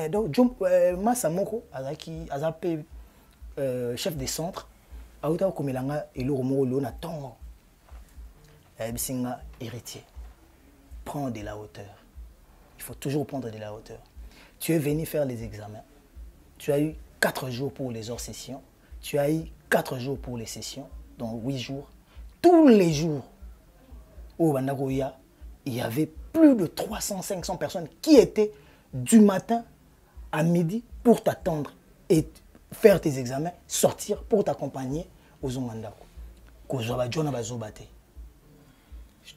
donc Massa Moko azaki azapé chef de centre auta komelanga eloro moko lo na tongo bisinga héritier prends de la hauteur il faut toujours prendre de la hauteur tu es venu faire les examens tu as eu 4 jours pour les hors sessions. Tu as eu 4 jours pour les sessions, donc 8 jours. Tous les jours, au Bandagoya, il y avait plus de 300-500 personnes qui étaient du matin à midi pour t'attendre et faire tes examens, sortir pour t'accompagner aux Omandako.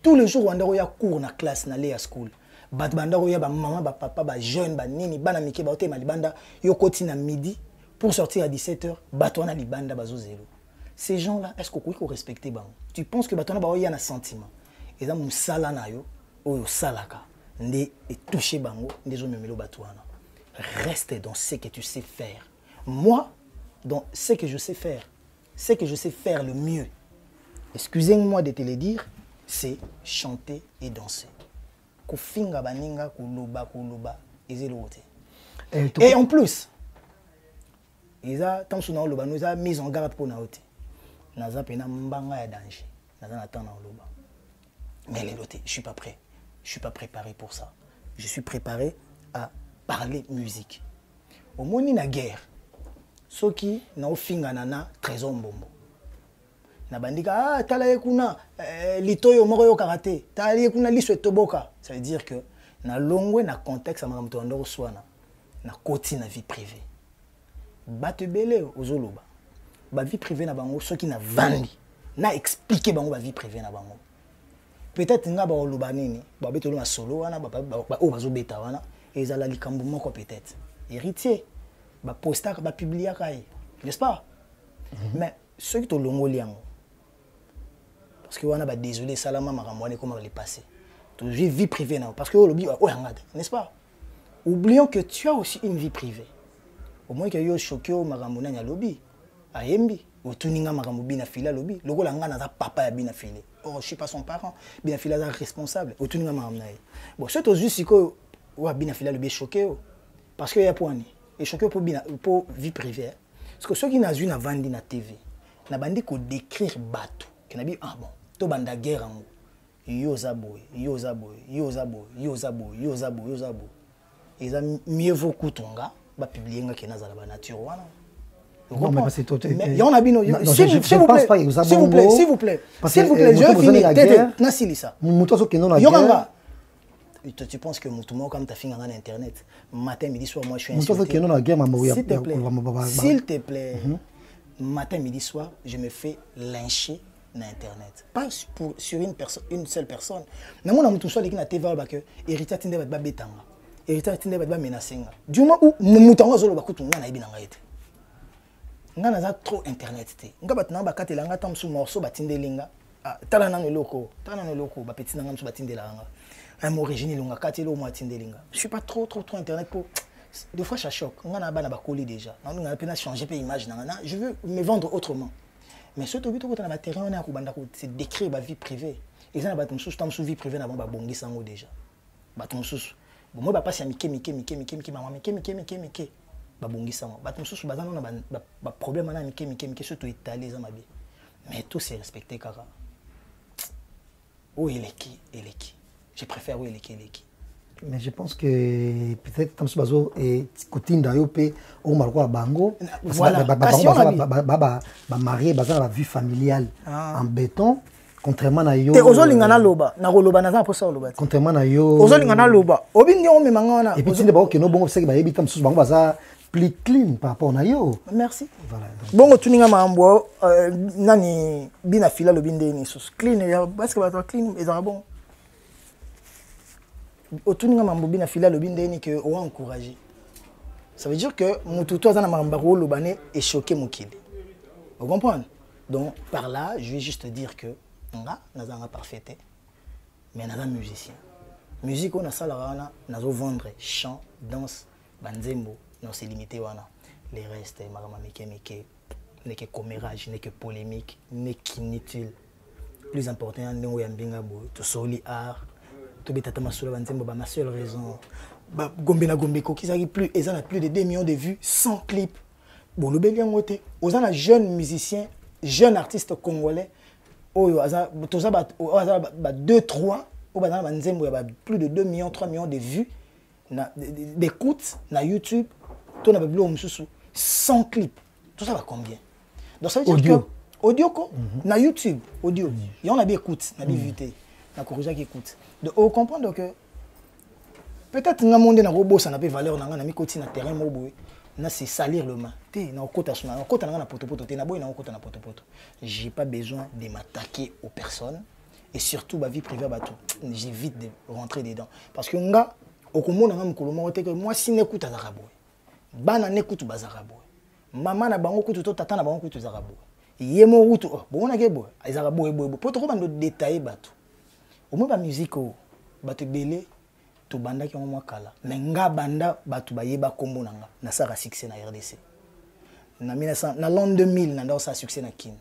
Tous les jours, il y a cours dans la classe, dans la school. Bandagoya, maman, papa, jeune, nini, banamike, baote, malibanda, yokoti na midi. Pour sortir à 17h, Batona Libanda Bazo Zéro. Ces gens-là, est-ce qu'on peut respecter Bango? Tu penses que Batona Bao y a un sentiment? Et dans mon salanayo, ou salaka, ne touché Bango, ne zo memelo Batouana. Reste dans ce que tu sais faire. Moi, dans ce que je sais faire, ce que je sais faire le mieux, excusez-moi de te le dire, c'est chanter et danser. Kofinga baninga, kuluba, et en plus, eza tant sur oloba nous a mise en garde pour naoti naza pena mbanga ya danger naza na temps na oloba mais les lotés je suis pas prêt, je suis pas préparé pour ça, je suis préparé à parler musique au moni na guerre soki na ofinga na trésor mbombo na bandika tala ekuna litoyo moko yo karaté tala ekuna liso toboka, ça veut dire que na longwe na contexte ma mto ndoro swana na koti na vie privée bate belé ozoloba ba vie privée na bango soki na vandi na expliquer bango ba vie privée na bango peut-être nga ba oloba nini ba betolo na solo wana ba o bazo beta wana ezala likambo moko peut-être héritier ba posta ba publier kai n'est-ce pas mais ceux qui to longoli yango parce que wana ba désolé salama makamwane comment les passer tu vie privée non parce que olobi o yangada n'est-ce pas oublions que tu as aussi une vie privée au moins que yo choqué au makamona nya lobby ayembi otuninga makambo bina fila lobby lokola nga na papa ya bina file oh je suis pas son parent bina fila est responsable otuninga makamona bon c'est tout juste que wa bina fila lobby choqué parce que ya poani et choqué pour vie privée parce que ceux qui n'a vu na vandi na TV na bandi ko décrire bato qui na bi ah bon to banda guerre ngo yozaboy ils ont mieux vaut kutonga ba publier nga ke nazala ba nature wana. Non, mais c'est tout. Il y en a bien. S'il vous plaît, je finis la guerre. Nasilisa. Tu penses que Moutouma, comme tu as fini en internet, matin, midi, soir, moi je suis insulté. S'il te plaît, matin, midi, soir, je me fais lyncher na internet. Pas sur une seule personne. Mais moi, je suis na TV que héritier tinde ba betanga. Héritier tinde ba menacenga. Du moment où Moutouma zolo ba kutunga na ibina ngaite. Nga naza trop internet te. Nga batna ba katela nga tam su morceau batindelinga. Tala na loko ba petit nga msu batindela nga. Un origine longa katelo mo atindelinga. Je suis pas trop internet pour des fois ça choque. Nga na bana ba coller déjà. Na nga pena changer pe image na nga. Je veux me vendre autrement. Mais ce tobito ko na terrain on a ko banda ko c'est décrire ba vie privée. Et ça na ba tumsu tam su vie privée na ba bongisa ngo déjà. Ba tumsu. Bon moi ba passe ya mike mama mike. Babongisa mo bato mususu bazana na ba problème na mike surtout étalé za mabe mais tout c'est respecté kaka o eleki je préfère o eleki mais je pense que peut-être tam bazo et kotinda yo pe o marko bango voilà ba marié bazana la vie familiale en béton contrairement na yo te ozolinga na loba na koloba na za posa loba contrairement na yo ozolinga na loba obindi o memanga na et puis tinde ba ke no bongo seki ba yebi tam bango baza plus clean par rapport à yo. Merci. Voilà. Bon, tu n'as pas mambo nani bina fila le binde ni sus clean ya parce que ba clean et bon. Tu n'as pas mambo bina fila le binde ni que on encourager. Ça veut dire que mututo azana mambaro lo bané est choqué mukili. Vous comprenez? Donc par là, je vais juste dire que nga nazanga parfaité mais naza musicien. Musique on a ça là nazo vendre chant, danse, banzembo. Non, c'est limité, voilà. Les restes, n'est que commérage, n'est que polémique, n'est qu'inutile. Plus important, tout soli art, tout bêta ma seule raison. Gombena Gombeko, qui s'arrive plus, ils ont plus de 2 millions de vues, 100 clips. Bon, le bélier ngote, aux un jeune musicien, jeune artiste congolais, tout ça, 2, 3, plus de 2 millions, 3 millions de vues, d'écoute, na YouTube. On a 100 clips. Tout ça va combien? Donc ça veut dire audio. Que audio ko na YouTube, audio. Il y en a bien écoute, na bien vuité, na corrigé qui écoute. Donc on comprend donc que peut-être na monde na robot ça n'a pas valeur na mi côté na terrain mo boy. Na c'est salir le main. Té na okota sona, okota na potopoto, té na boy na okota na potopoto. J'ai pas besoin de m'attaquer aux personnes et surtout ma vie privée ba tout. J'évite de rentrer dedans parce que nga okomona nga mukolo mo que moi si n'écoute à rabo. Bana nekutu bazarabo mama na bango kutu to tata na bango kutu zarabo yemo kutu bon na kebo azarabo ebo poto ko bando détailler bato au moins ba musique o bato belé to banda ki mo kala mais nga banda bato bayeba kombo nanga na sara succès na RDC na 1900 na l'an 2000 na ndo sa succès na kin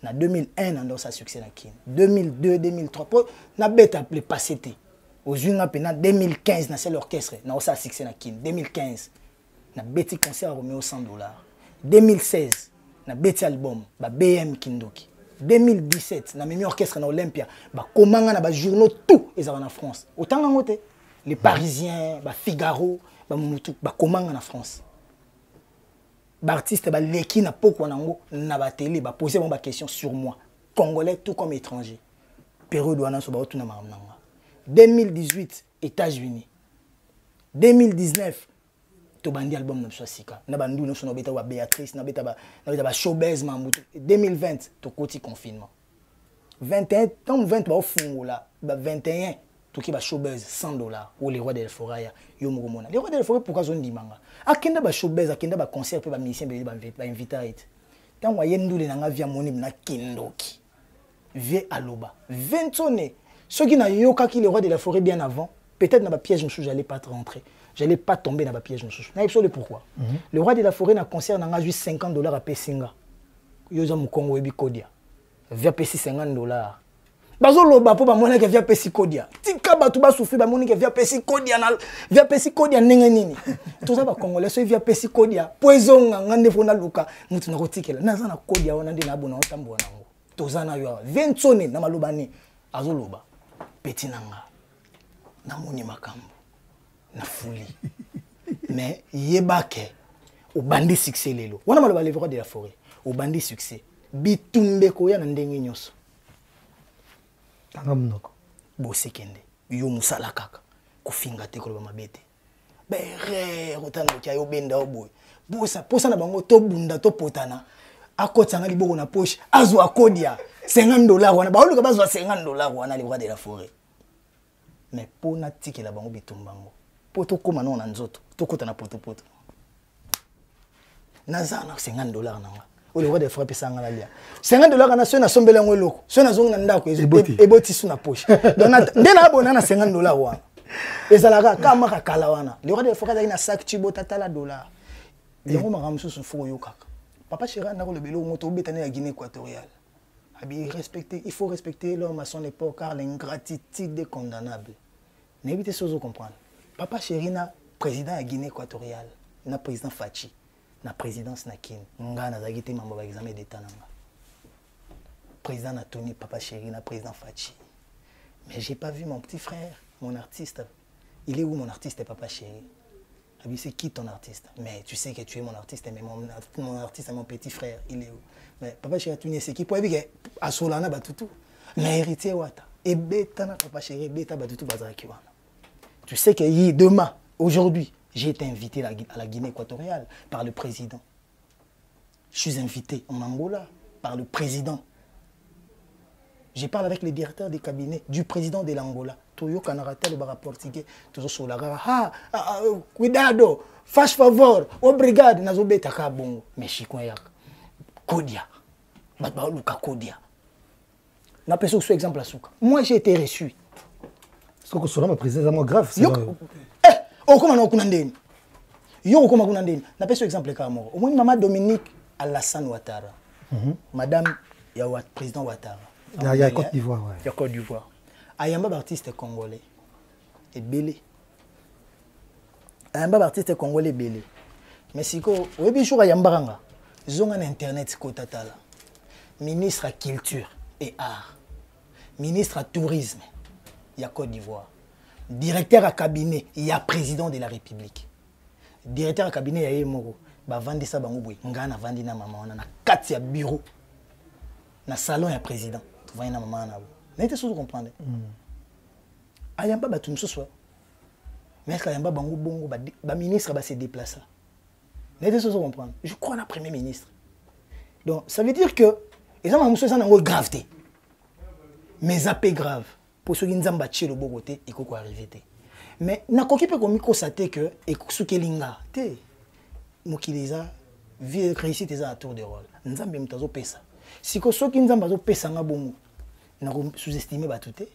na 2001 na ndo sa succès na kin 2002 2003 po na beta appelé passé té aux une pena 2015 na c'est l'orchestre na sa succès na kin 2015 na bêti concert à Romeo $100. 2016 na beti album ba BM Kindoki. 2017 na mimi orchestre na Olympia ba komanga na ba journaux tout ezala na France. Autant ngote les Parisiens, ba Figaro, ba Mumutu ba komanga na France. Ba artiste ba leki na poko nango na ba télé ba poser ba question sur moi. Congolais tout comme étranger. Période wana so ba otuna maramnanga. 2018 États-Unis. 2019 to bandi album na Sika. Na bandu no sono beta wa Béatrice, na beta ba Showbiz Mambutu. 2020 to koti confinement. 21 tant 20 ba ofungola, ba 21 to ki ba Showbiz $100 ou les rois de l'Forêt yo mongomona. Les rois de l'Forêt pourquoi zone dimanga. Akenda ba Showbiz, akenda ba concert pe ba musicien ba invité. Tant wa yendule na via moni na Kindoki. Vie aloba. 20 sonné. Ceux qui n'a yoka qui les rois de la forêt bien avant, peut-être dans ma piège, j'allais pas rentrer. J'allais pas tomber dans ma piège. N'a pourquoi. Le roi de la forêt n'a concert n'a juste $50 à Pessinga. Yoza Mukongo ebi Kodia. Via Pessi $50. Bazo loba po ba mona ke via Pessi Kodia. Tika ba tuba souffrir ba mona ke via Pessi Kodia na via Pessi Kodia nenge nini. Tout ça ba congolais so via Pessi Kodia. Poison ngande fona luka mutu na kotikela. Na za na Kodia wana ndi na bona otambo nango. Tozana yo 20 sonné na malobani azo loba. Petit nanga. Na moni makambo. Na fouli. Mais yebake au bandi succès lelo. Wana maloba le roi de la forêt. Au bandi succès. Bitumbe ko ya na ndenge nyoso. Tanga mnoko. Bo sekende. Yo musala kaka. Kofinga te ko ba mabete. Bere rotano kya yo benda oboy. Bosa posa na bango to bunda to potana. Akotanga liboko na poche. Azu akodia. $50 wana. Ba oluka bazwa $50 wana le roi de la forêt. Mais pour na tiki la bango bitumbango. Poto koma na nzoto. Tokota na poto. Nazana $50 nanga. O le roi de la forêt pesa ngala lia. $50 na so na sombela ngo eloko. So na zonga ndako eboti su na poche. Donc ndena abona na $50 wana. Ezalaka kama kakala wana. Le roi de la forêt na sac tubo tatala $. Yango makamso su fo yokaka. Papa Chéri na ko le belo moto obetane ya Guinée équatoriale. Il faut respecter l'homme à son époque car l'ingratitude est condamnable. N'évitez ce que vous comprenez. Papa Chéri na président de Guinée équatoriale, na président Fachi, na présidence na Kin, nga na zagité mambo ba examen d'état nanga. Président na Tony Papa Chéri na président Fachi. Mais j'ai pas vu mon petit frère, mon artiste. Il est où mon artiste Papa Chéri? C'est qui ton artiste? Mais tu sais que tu es mon artiste, mais mon artiste est mon petit frère. Il est où? Mais Papa Chéri, tu n'es qui? Pour dire que Solana batutu. Mais héritier wata. Et beta na Papa Chéri, beta batutu bazaraki wana. Tu sais que demain, aujourd'hui, j'ai été invité à la Guinée équatoriale par le président. Je suis invité en Angola par le président. Je parle avec le directeur des cabinets du président de l'Angola. Toyo Canarata, le barra portugais, toujours sur la gare. Cuidado, faz favor, obrigado, nazobeta kabongo. Mais chikoyak, Kodia, Luka Kodia. N'a pas ce exemple à Souka. Moi, j'ai été reçu. Est-ce que cela m'a précisément grave? Oh, comment on a kunandeni? Yo, comment on a kunandeni? N'a pas ce exemple à moi. Au moins, maman Dominique Alassane Ouattara. Madame, il y a le président Ouattara. Il y a Côte d'Ivoire. Il y a Côte d'Ivoire. Ayamba artiste congolais et belé. Ayamba artiste congolais belé. Mais si ko webi jour ayamba ranga. Zonga na internet ko tatala. Ministre à culture et art. Ministre à tourisme. Il y a Côte d'Ivoire. Directeur à cabinet, il y a président de la République. Directeur à cabinet il y a Yemoro. Ba vandi sa bango boy. Ngana vandi na mama wana na kati ya bureau. Na salon ya président. Tu vois na mama na. N'était pas comprendre. Ayamba ba tout soit. Mais est-ce qu'ayamba bango bongo ba ministre ba se déplacer. N'était pas comprendre. Je crois na premier ministre. Donc ça veut dire que ils ont ça na gravité. Mais ça peut grave pour ceux qui nzamba tchelo bogoté et ko arriver té. Mais na koki pe ko miko saté que et sukelinga té. Mokiliza vie réussite eza à tour de rôle. Nzambe mtazo pesa. Si ko ceux qui nzamba zo pesa nga bongo. Na sous-estimer batouté.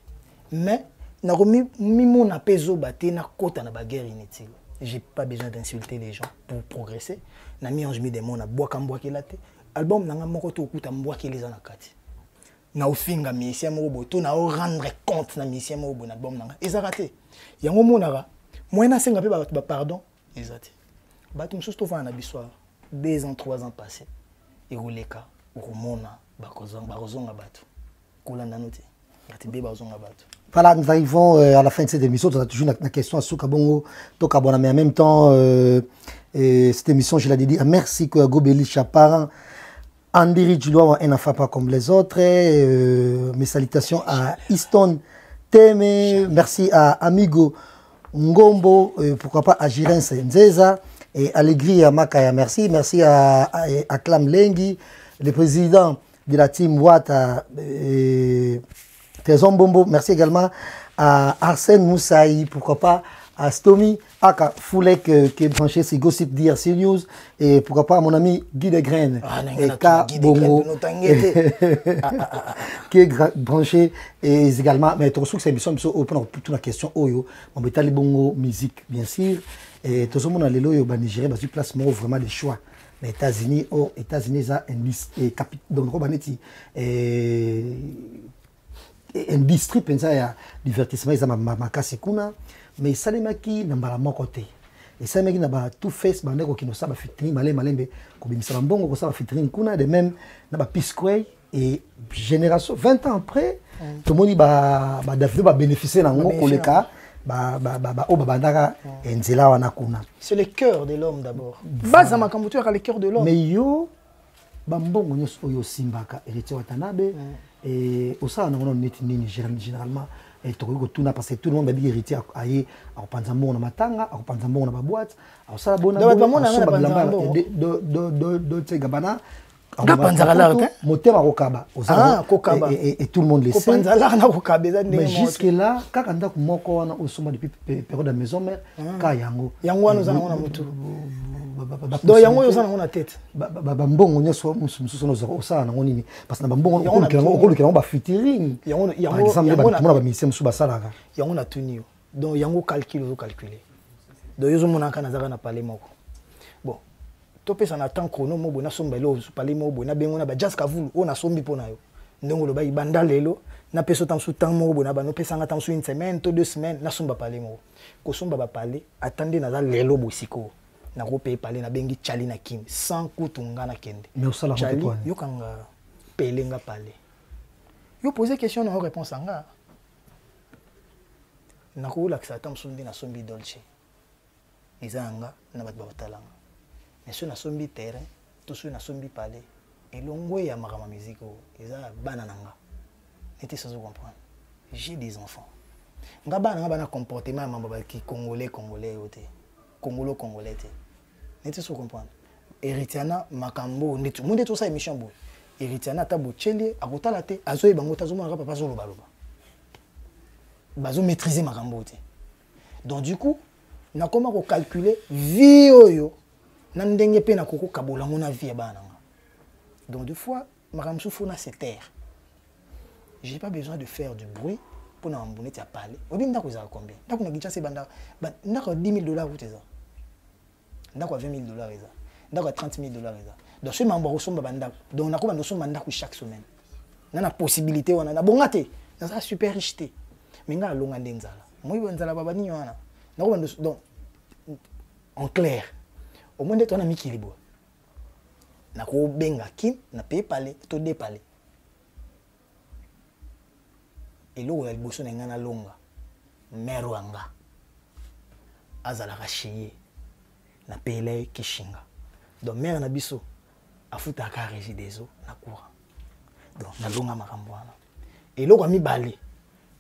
Mais na mimo na peso baté na kota na baguerre inutile. J'ai pas besoin d'insulter les gens pour progresser. Na mi ange mi des mots na bois kamboa ke laté. Album nanga moko to okuta mboa ke les na kati. Na ofinga musicien moko boto na rendre compte na musicien moko bon album nanga. Eza raté. Yango monara. Moi na senga pe ba pardon. Ezati. Batum sous to fa na bissoir. 2 ans 3 ans passés ekoleka okomona bakozonga bato kolanda no te ngati be bazonga bato. Voilà, nous arrivons à la fin de cette émission. On a toujours une question à Soukabongo, Tokabona, mais en même temps, cette émission, je l'ai dit, merci à Gobeli Chaparan, Andiri Djuloa, un enfant pas comme les autres. Mes salutations à Easton Teme, merci à Amigo Ngombo, pourquoi pas à Jirens Nzeza, et Allegri à Makaya, merci. Merci à Klam Lengi, le président de la team Wata. Bombo. Merci également à Arsène Moussaï, pourquoi pas à Stomy, à Foulek qui est branché sur Gossip DRC News, et pourquoi pas à mon ami Guy Degraine, et K Bongo, qui est branché, et également, mais tu reçois que c'est une émission pour toute la question, on met les bongo musique, bien sûr, et tout le monde a les lois, Nigérien, parce que place vraiment des choix. Les États-Unis, ça, donc, industrie pensa ya divertissement ça makasi kuna mais ça les maki na mbala moko te et ça maki na ba tout face ba ndeko kino ça ba fitrini malembe ko bimisa mbongo ko ça ba fitrini kuna de même na ba pisquay et génération 20 ans après tout le monde ba David ba bénéficier na ngo koleka ba bandaka enzela wana kuna. C'est le cœur de l'homme d'abord. Base à makambo tu le cœur de l'homme. Mais yo ba mbongo nyos oyo simbaka héritier Watanabe. Et au sein, on est généralement tout parce que tout le monde a dit héritier à Panzambo na matanga, à Panzambo na boîte, à ça bona de Gabana, et tout le monde le sait. Mais jusque là, quand on a moko wana osoma depuis période de maison mère, ka yango nous en avons tout. Donc yango yo sana na tête. Mbongo nyoso mususu no zoro osana na nini parce que mbongo okolo ba featuring. Yango na ba mission musu basalaka. Yango na tunio. Donc yango calculer. Donc yo zo monaka na zaka na parler moko. Bon. Topé ça na temps chrono mo bona somba lo parler mo bona bengo na ba jazz kavulu o na sombi pona yo. Ndongo lo ba ibanda lelo na peso tam su temps mo bona ba no pesa nga tam su une semaine to 2 semaines na somba parler mo. Ko somba ba parler attendez na za lelo bosiko. Na rope parler na bengi chali na kim sans kutunga na kende. Mais osala chali yo kanga pelenga parler. Yo poser question na réponse anga. Na ko la ksa tam sombi na sombi dolce. Izanga na bat batalanga. Mais sur na sombi terrain, tout sur na sombi parler. Et longo ya makama musique eza banananga. N'était sans comprendre. J'ai des enfants. Nga bana comportement mamba ki congolais ote. Congolais te. N'était sans comprendre. Héritiana makambo netu. Monde tout ça émission bo. Héritiana tabo cheli akotala te azoye bango tazomona papa zo loba. Bazo maîtriser makambo te. Donc du coup, na comment ko calculer vie oyo na ndenge pe na koko kabola ngona vie bana. Donc deux fois makamso fona se taire. J'ai pas besoin de faire du bruit pour na mboneti à parler. Obi ndako za combien? Ndako na gicha se banda ndako $10,000 ou ça. Ndako $20,000 ça. Ndako $30,000 ça. Donc ce membre resomba banda. Donc na ko banda somba ndako chaque semaine. Na na possibilité wana na bongate. Na ça super richté. Minga longa ndenzala. Moi bonzala baba ni wana. Na ko banda donc en clair. Au moins de ton ami qui libre. Na ko benga kim na paye parler to dé parler. Et là, il y a des gens qui sont longa. Merwanga. Azala rachiye. Na pele kishinga. Donc, mère na biso. Afuta ka régi des eaux. Na courant. Donc, na longa makamboana. Et là, il y a balé.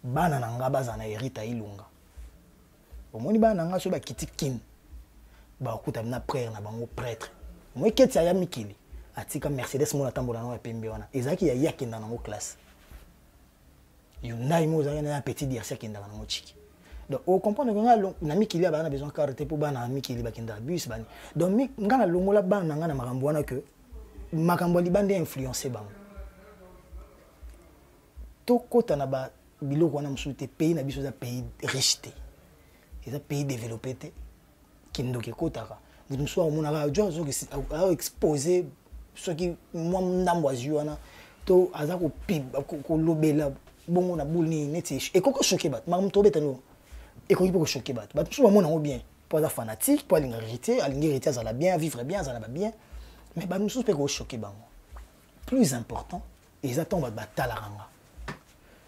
Bana nanga baza na hérita ilunga. Au moins, bana nanga so ba kiti kim. Ba okuta na prière na bango prêtre. Moi, keti ya mikili. Atika Mercedes mona tambola na pembe wana. Ezaki ya yakenda na mo classe. Yunai mo za na petit dircia kenda na mochiki. Donc on comprend que na mikili ba na besoin carte pour ba na mikili ba kenda bus bani. Donc ngana longola ba na ngana makambo wana que makambo libande influencer ba. To kota na ba biloko wana msute pays na biso za pays riche te. Eza pays développé te. Kindo ke kotaka. Vous nous soit mona ga jo zo exposer ce qui moi ndambo azuana to aza ko pib ko lobela bongo na boulni neti et koko choqué bat mam to betano et ko ko choqué bat bat so mona bien pour être fanatique pour aller hériter za la bien vivre bien za la bien Mais bah nous sommes pas choqués bango. Plus important, ils attendent bah batalaranga.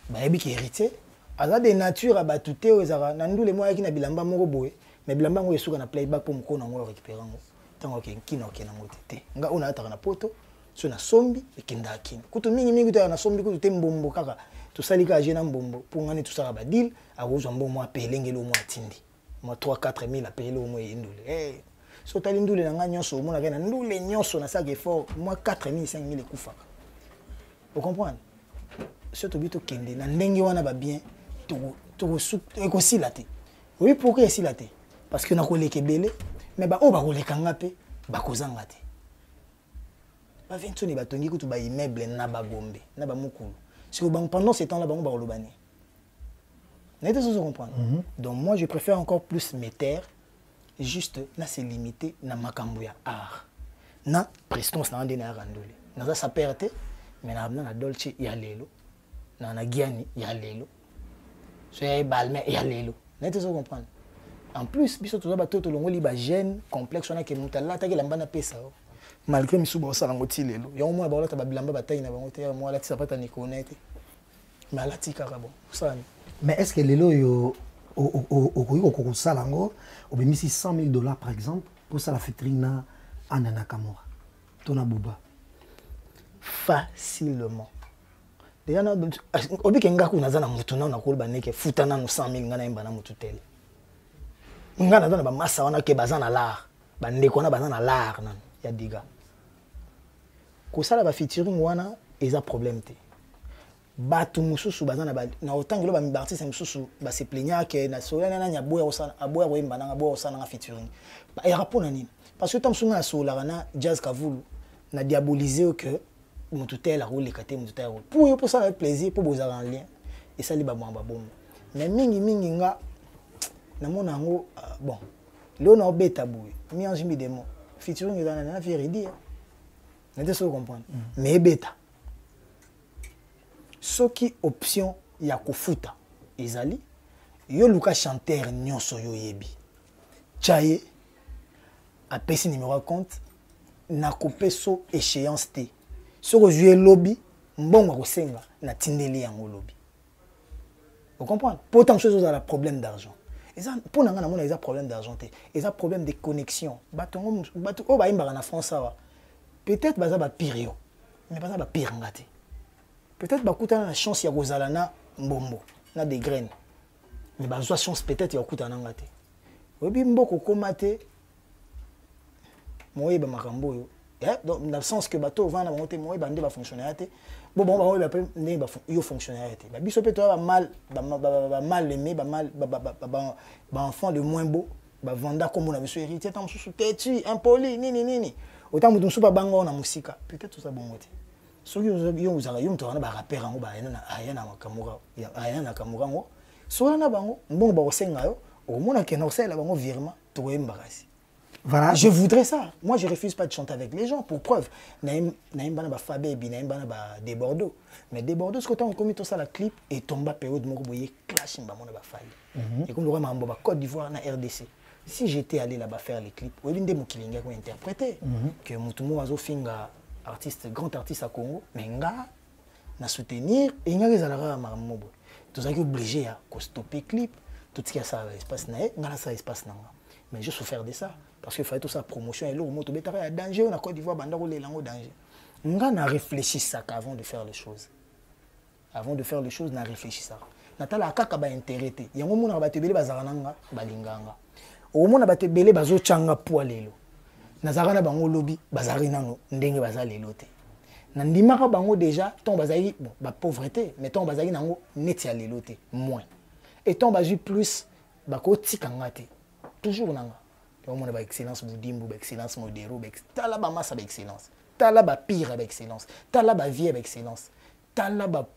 Bah ebi qui héritier, ala de nature à batouté aux ara. Nandou les moyens qui na bilamba moko boy, mais bilamba ngo yesuka na playback pour mko na ngo récupérer ngo. Tango ke kino ke na ngotete. Nga ona ataka na poto, so na sombi e kenda kina. Kutu mingi to na sombi kutu tembombo kaka. To salika jena mbombo pour ngani tout ça ba deal, a rozo mbombo apelenge lo mo atindi. Moi 3-4 000 apelé lo mo yindule. Eh. So tali ndule na nga nyonso mona ke na ndule nyonso na sa effort, moi 4 000 5 000 ekufaka. Vous comprenez? Surtout bito kende na ndenge wana ba bien to silate. Oui pourquoi silate? Parce que na koleke belé mais ba o ba koleka ngape ba kozanga te. Ba ventoni ba tongi kutu ba immeuble na ba gombe na ba mukulu. Si que pendant ces temps là ba on ba kolobani. N'était pas comprendre. Donc moi je préfère encore plus me taire juste na se limiter na makambo ya art. Na prestance na ndena randole. Na sa perte mais na dolce ya lelo. Na giani ya lelo. So ya balme ya lelo. N'était pas comprendre. En plus biso to ba toto longo li ba gêne complexe na ke mutala ta ke lamba na pesa. Malgré misu ba sala ngoti lelo. Ya mo ba lata ba bilamba ba tayi na bango te mo la tisa pata ni connaître. Mais la tika bon. Ça. Mais est-ce que lelo yo au salango au bimisi $100,000 par exemple pour ça la featuring na Anna Nakamura Tona Bouba facilement déjà na obi kenga ku nazana mutu na ko baneke futana no 100,000 ngana imba na mutu tele ngana dona ba masa wana ke bazana l'art bandeko na bazana l'art nan ya diga ko sala ba featuring wana eza problème te batu mususu bazana ba na otangelo ba artiste mususu ba se plaignant que na sola na nya boya osana aboya ko imba na boya osana nga featuring ba ya rapona nini parce que tamsunga na sola na jazz kavulu na diaboliser que mututel a roulé kate mututel roule pour ça avec plaisir pour vous en lien et ça li ba mwamba bon mais mingi nga na mona ngo bon le na obeta boy mi anji mi demo featuring dans na vérité n'était pas comprendre mais beta soki option ya kofuta ezali yo luka chanteur nyonso yo yebi chaye apesi numéro à compte na kopeso échéance te soko jouer lobby mbongo kosenga na tindeli yango lobby. Vous comprenez? Pourtant chose a problème d'argent. Et ça pour nga na mona eza problème d'argent te. Eza problème de connexion. Batongo batu o ba imba na France ça. Peut-être baza ba pire yo. Mais baza ba pire ngate. Peut-être bakuta na chance ya kozala na mbombo na des graines. Mais bazwa chance peut-être ya kuta na ngate. Obi mboko komate moye ba makambo yo. Donc dans le sens que bateau vend monter moye bande ba fonctionnaire bon ba après ne ba yo fonctionnaire ba biso peut ba mal aimé ba mal ba enfant le moins beau ba venda comme on a monsieur héritier tant sous têtu impoli nini autant mutu sous ba bango na musika peut-être ça bon moté so yo uzala yo mtona ba rapper ngo ba yana ayana Nakamura ngo so na bango mbongo ba kosenga yo au mona ke na osela bango virement to embarasi. Voilà. Je voudrais ça. Moi, je refuse pas de chanter avec les gens. Pour preuve, naïm bana ba Fabebi, naïm bana ba des Bordeaux. Mais des Bordeaux, ce que on commis tout ça la clip et tomba période moko boye clash ba mona ba faille. Et comme le roi mamba ba Côte d'Ivoire na RDC. Si j'étais allé là-bas faire les clips, ou bien mo kilinga ko interpréter que mutumo azo finga artiste grand artiste à Congo, mais nga na soutenir et nga ezalaka marmobo. Tout ça qui obligé à stopper clip, tout ce qui a ça espace na nga ça espace na. Mais je souffre de ça. Parce qu'il fallait tout ça promotion et l'eau moto bétara à danger on a Côte d'Ivoire banda les langues danger. On a réfléchi ça avant de faire les choses. Avant de faire les choses, on a réfléchi ça. Natala kaka ba intérêt. Yango mona ba tebele bazarananga balinganga. O mona ba tebele bazo changa po lelo. Nazarana bango lobby bazarina no ndenge bazalelo te. Na ndimaka bango déjà ton bazali bon ba pauvreté mais ton bazali nango neti ya lelo te moins. Et ton bazu plus ba ko tikanga te. Toujours nanga. On a excellence Boudimbo, excellence Modero, tala ba massa excellence, tala ba pire avec excellence, tala ba vie avec excellence, tala ba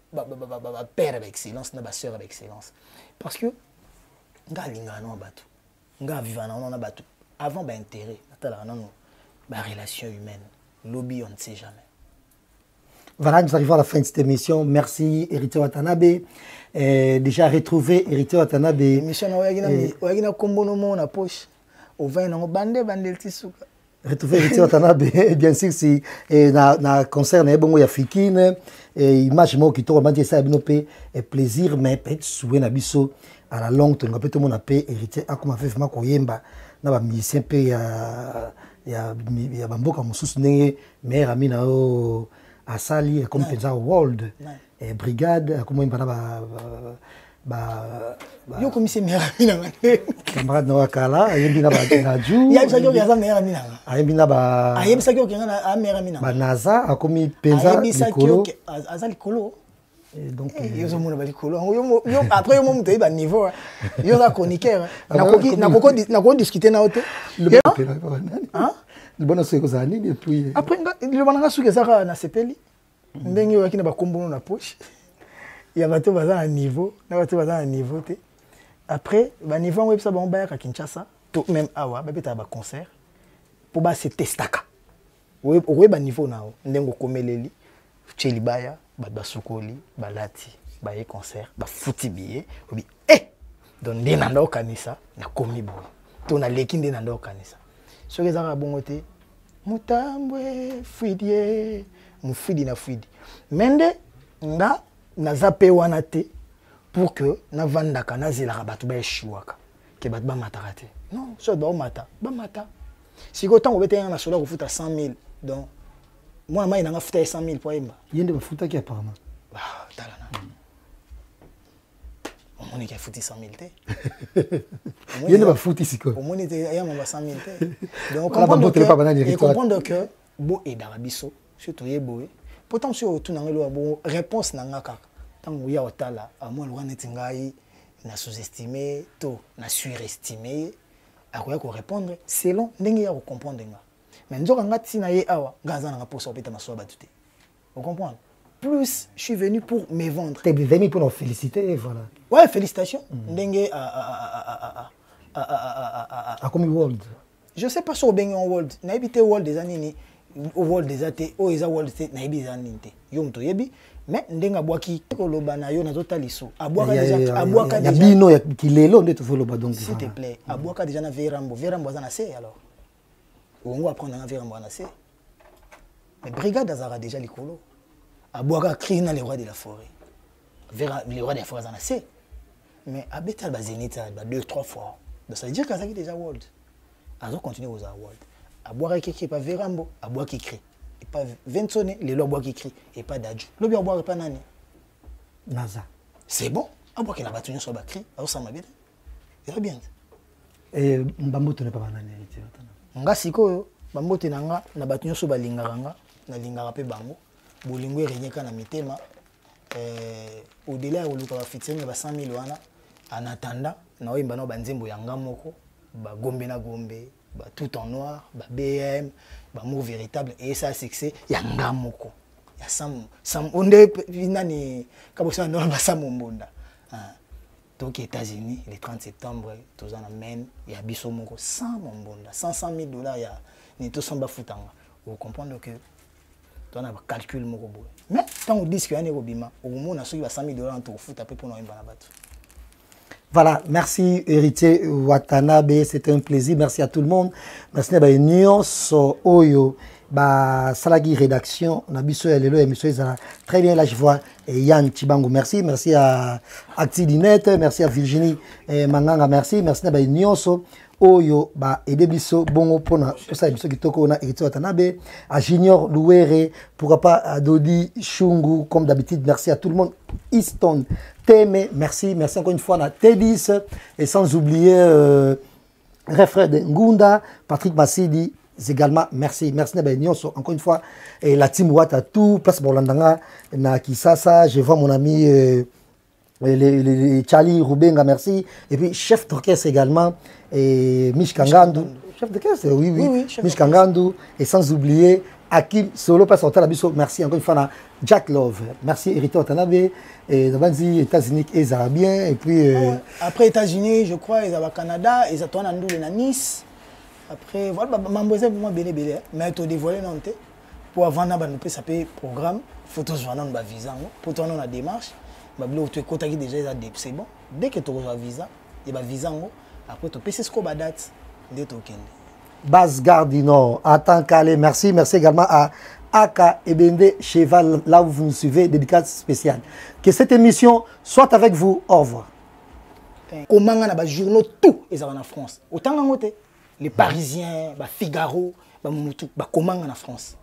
père avec excellence, na ba sœur avec excellence. Parce que nga linga no batu, nga vivana no na batu. Avant ba intérêt, tala non ba relation humaine, lobby on ne sait jamais. Voilà, nous arrivons à la fin de cette émission. Merci Héritier Watanabe. Déjà retrouvé Héritier Watanabe. Émission na oyagina kombono mo na poche. Au vin on bande tisuka Retrouver Héritier Watanabe, bien sûr, si na concert na bongo ya Fikine, image mo qui tombe dit ça et plaisir, mais peut-être souhait na biso à la longue, tu ne peux tout le monde appeler Héritier, à comme fait vraiment koyemba, na ba musicien pe ya bamboka mususu ndenge meilleur ami na o asali comme penza world et brigade comme yemba na yo comme c'est meilleur ami na camarade na wakala yembi na ba radio ya bisa yo ya meilleur ami na yembi na ba ayebisa yo kenga na meilleur ami na ba naza akomi penza likolo azali kolo. Donc yo zo mona ba likolo yo après yo mo ba niveau yo za chroniqueur na ko discuter na hote hein le bon c'est cosa nini et puis après le bananga suke saka na sepeli ndenge yo akina ba kombono na poche ya bato baza na niveau na bato baza na niveau te après ba niveau web ça ba on ba ka Kinshasa to même awa ba beta ba concert pour ba se testaka oui ba niveau na ndengo komeleli chelibaya ba basukoli ba lati ba e concert ba futi billet obi donc ndena ndo kanisa na komi bo to na leki ndena ndo kanisa so kezaka bongo te mutambwe fuidie mufidi na fuidi mende nga nazape wana te pour que na vandaka na zela bato ba eshiwaka ke bato ba mataka te non so ba mata siko tango bete na solo ko futa 100 000 donc moi mai na futa 100 000 pour imba yende ba futa ki apparemment talana on est qui a foutu 100 000 te yende ba futi siko on est ya mamba 100 000 te donc comprendre que bo et darabiso surtout yeboé pourtant sur tout na ngelo bon réponse na ngaka tango ya otala amon lo neti ngai na sous-estimer to na surestimé akoya ko répondre selon ndenge ya ko comprendre nga mais nzoka ngati na ye awa ngaza na posa opeta maso ba tuté vous comprenez plus je suis venu pour me vendre t'es venu pour nous féliciter voilà ouais félicitations ndenge comme world je sais pas sur bengi en world na habité world des années au world des athées au isa world na habité années yo mto yebi mais ndenga bwaki koloba na yo nazota liso abwaka déjà abwaka déjà bino ya kilelo nde to foloba donc s'il te plaît abwaka déjà na verambo azana C alors on va apprendre na verambo na C mais brigade azara déjà likolo abwaka cri na les rois de la forêt les rois de la forêt azana C mais abetal ba zenita ba 2-3 fois donc ça veut dire qu'azaki déjà world azo continuer aux world abwaka qui pas verambo abwaka cri et pas Vensone, les lois qui crient et pas d'adju. Le bien boire pas nani. Naza. C'est bon. À boire qu'il a battu sur bakri, alors ça m'a bien. C'est bien. Et Mbamboto n'est pas nani. Nga siko Mbamboto nanga na battu sur balingaranga, na lingara pe bango. Bolingwe renyeka na mitema. Au-delà où le va fixer ba 100 000 wana en attendant na oyimba no banzembo yanga moko ba gombe na gombe. Bah, tout en noir, bah, BM, bah, mot véritable, et ça c'est il y a un moko. Il y a Sam, on est vinani, comme ça, non, ça mon monde. Donc, aux États-Unis, le 30 septembre, tout ça amène, il y a biso moko, 100 mon monde, 100 000 $, il y a ni tout ça bafutanga. Vous comprenez que tu as un calcul moko boy. Mais quand on dit qu'il y a un robima, au moment où on a 100 000 $ en tout foot, après pour nous battre. Voilà, merci Héritier Watanabe, c'était un plaisir, merci à tout le monde. Merci à Nyons Oyo, Salagi Rédaction, Nabiso Lelo et Monsieur Zara. Très bien, là je vois Yann Chibango, merci. Merci à Actidinette, merci à Virginie Manganga, merci. Merci à Nyons Oyo, Edebiso, Bongo Pona, tout ça, Biso Kitoko, Héritier Watanabe, à Junior Louere, pourquoi pas à Dodi Chungu, comme d'habitude, merci à tout le monde. Easton, Témé, merci encore une fois à Tédis, et sans oublier Refred Ngunda, Patrick Massidi, également, merci encore une fois, et la team Wata tout, place pour l'Andanga, na Kisasa, je vois mon ami Charlie Rubenga, merci, et puis chef d'orchestre également, et Mich Kangandou, chef d'orchestre, oui, Mich Kangandou, et sans oublier Hakim Solo, passe au Biso, merci encore une fois à Jack Love, merci Héritier Watanabe, et d'abord États-Unis et les Arabiens, et puis après États-Unis, je crois, ils ont au Canada, ils ont à Nice. Après, voilà, m'emboiser pour moi belé, mais tu dévoilé non te pour avant na nous ça paye programme, photos vendant ba visa, pour toi on a démarche, ba blo tu contacter déjà c'est bon. Dès que tu reçois visa, il y a visa après tu peux c'est ce qu'on ba date de token. Basse Gare du Nord. En tant qu'allé, merci. Merci également à Aka Ebende Cheval, là où vous nous suivez, dédicace spéciale. Que cette émission soit avec vous. Au revoir. Comment on a des journaux, tout est en France. Autant en côté. Les Parisiens, Figaro, comment on a en France.